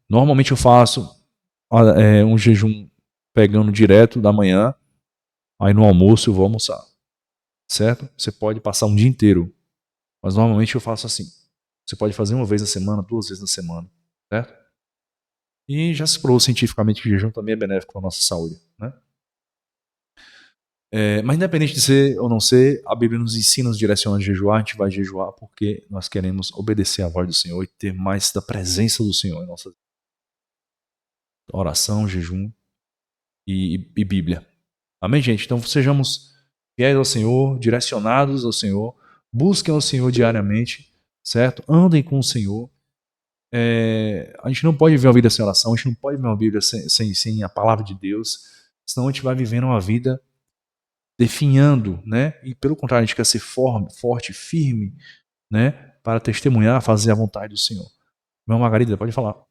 Normalmente eu faço um jejum pegando direto da manhã, aí no almoço eu vou almoçar. Certo? Você pode passar um dia inteiro, mas normalmente eu faço assim. Você pode fazer uma vez na semana, 2 vezes na semana. Certo? E já se provou cientificamente que o jejum também é benéfico para a nossa saúde. Né? Mas independente de ser ou não ser, a Bíblia nos ensina, nos direciona a jejuar. A gente vai jejuar porque nós queremos obedecer à voz do Senhor e ter mais da presença do Senhor em nossa vida. Oração, jejum e Bíblia. Amém, gente? Então sejamos fiéis ao Senhor, direcionados ao Senhor, busquem ao Senhor diariamente, certo? Andem com o Senhor. A gente não pode viver uma vida sem oração, a gente não pode viver uma vida sem a palavra de Deus, senão a gente vai vivendo uma vida definhando, né? E pelo contrário, a gente quer ser forte, firme, né? Para testemunhar, fazer a vontade do Senhor. Irmã Margarida, pode falar.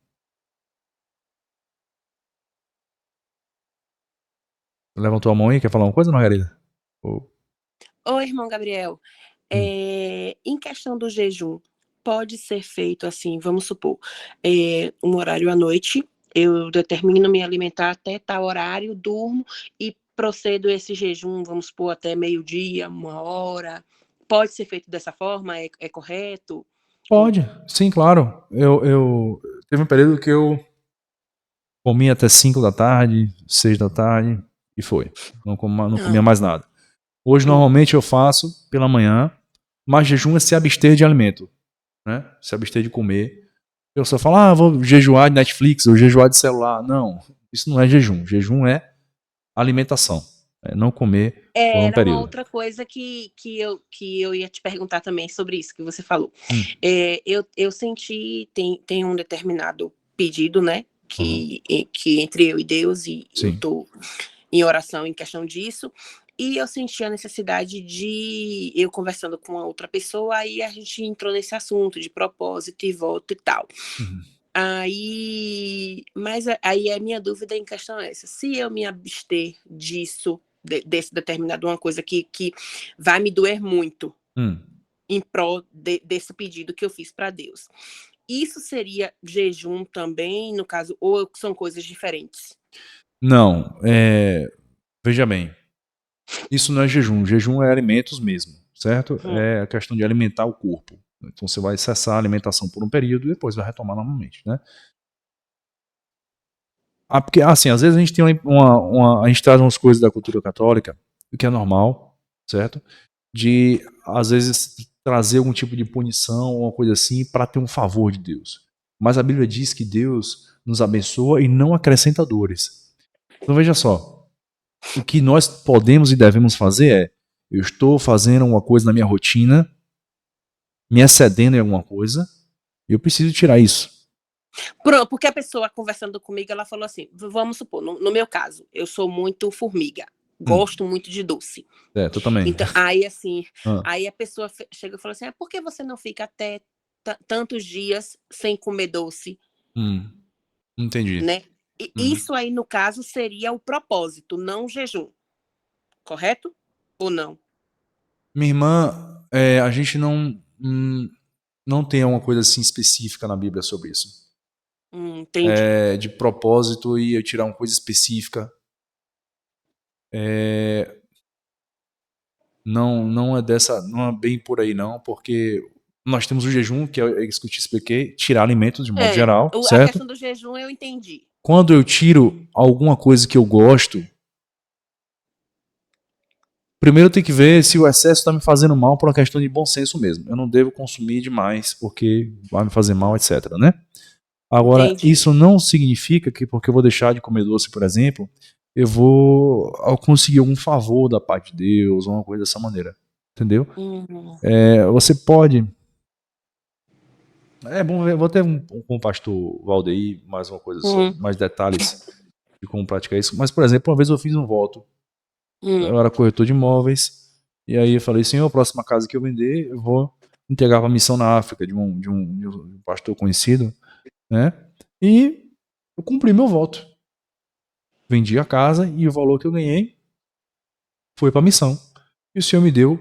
Levantou a mão aí, quer falar uma coisa, Margarida? Oi, irmão Gabriel. Em questão do jejum, pode ser feito assim, vamos supor, um horário à noite, eu determino me alimentar até tal horário, durmo e procedo esse jejum, vamos supor, até meio-dia, 1 hora. Pode ser feito dessa forma? É correto? Pode, sim, claro. Teve um período que eu comia até 5 da tarde, 6 da tarde e foi. Não comia mais nada. Hoje, normalmente, eu faço pela manhã, mas jejum é se abster de alimento, né? Se abster de comer. Eu só falo, vou jejuar de Netflix ou jejuar de celular. Não, isso não é jejum. Jejum é alimentação. É não comer por um período. Era uma outra coisa que eu ia te perguntar também sobre isso que você falou. Eu senti, tem um determinado pedido, né? Que entre eu e Deus, e eu estou em oração em questão disso. E eu senti a necessidade de, eu conversando com a outra pessoa, aí a gente entrou nesse assunto de propósito e voto e tal. Mas aí a minha dúvida em questão é essa: se eu me abster disso, desse determinado uma coisa que vai me doer muito em prol desse pedido que eu fiz para Deus, isso seria jejum também, no caso, ou são coisas diferentes? Não, veja bem, isso não é jejum. Jejum é alimentos mesmo, certo? É a questão de alimentar o corpo. Então você vai cessar a alimentação por um período e depois vai retomar novamente, né? Porque, assim, às vezes a gente tem a gente traz umas coisas da cultura católica, o que é normal, certo? De, às vezes, trazer algum tipo de punição ou uma coisa assim para ter um favor de Deus. Mas a Bíblia diz que Deus nos abençoa e não acrescenta dores. Então veja só, o que nós podemos e devemos fazer é: eu estou fazendo uma coisa na minha rotina, me excedendo em alguma coisa, e eu preciso tirar isso. Porque a pessoa conversando comigo, ela falou assim, vamos supor, no meu caso, eu sou muito formiga, gosto muito de doce. Eu também. Então, aí assim, aí a pessoa chega e fala assim, por que você não fica até tantos dias sem comer doce? Entendi. Né? Isso aí, no caso, seria o propósito, não o jejum. Correto? Ou não? Minha irmã, a gente não tem uma coisa assim específica na Bíblia sobre isso. Entendi. De propósito e eu tirar uma coisa específica. Não é bem por aí não, porque nós temos o jejum, que é isso que eu te expliquei, tirar alimentos de modo geral, certo? A questão do jejum eu entendi. Quando eu tiro alguma coisa que eu gosto, primeiro eu tenho que ver se o excesso está me fazendo mal por uma questão de bom senso mesmo. Eu não devo consumir demais porque vai me fazer mal, etc, né? Agora, Entendi. Isso não significa que porque eu vou deixar de comer doce, por exemplo, eu vou conseguir algum favor da parte de Deus, ou uma coisa dessa maneira. Entendeu? Você pode... É bom ver, vou ter com o pastor Valdeir mais uma coisa sobre, mais detalhes de como praticar isso. Mas, por exemplo, uma vez eu fiz um voto. Eu era corretor de imóveis, e aí eu falei, Senhor, a próxima casa que eu vender, eu vou entregar para a missão na África de um pastor conhecido, né? E eu cumpri meu voto. Vendi a casa e o valor que eu ganhei foi para a missão. E o Senhor me deu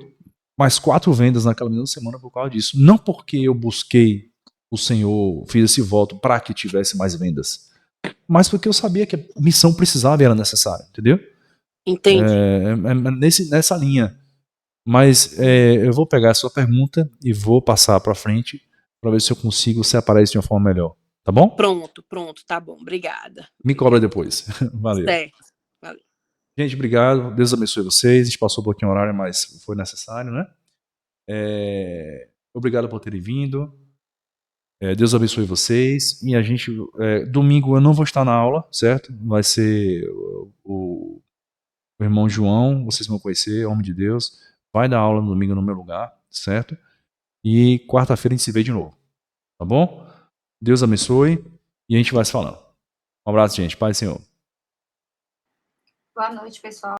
mais 4 vendas naquela mesma semana por causa disso. Não porque eu busquei o Senhor, fiz esse voto para que tivesse mais vendas, mas porque eu sabia que a missão precisava e era necessária, entendeu? Entendi. Nessa linha. Mas eu vou pegar a sua pergunta e vou passar para frente para ver se eu consigo separar isso de uma forma melhor. Tá bom? Pronto, tá bom. Obrigada. Me cobra depois. Valeu. Certo. Valeu. Gente, obrigado. Deus abençoe vocês. A gente passou um pouquinho o horário, mas foi necessário, né? Obrigado por terem vindo. Deus abençoe vocês. E a gente... domingo eu não vou estar na aula, certo? Vai ser o irmão João, vocês vão conhecer, homem de Deus. Vai dar aula no domingo no meu lugar, certo? E quarta-feira a gente se vê de novo. Tá bom? Deus abençoe e a gente vai se falando. Um abraço, gente. Paz, Senhor. Boa noite, pessoal.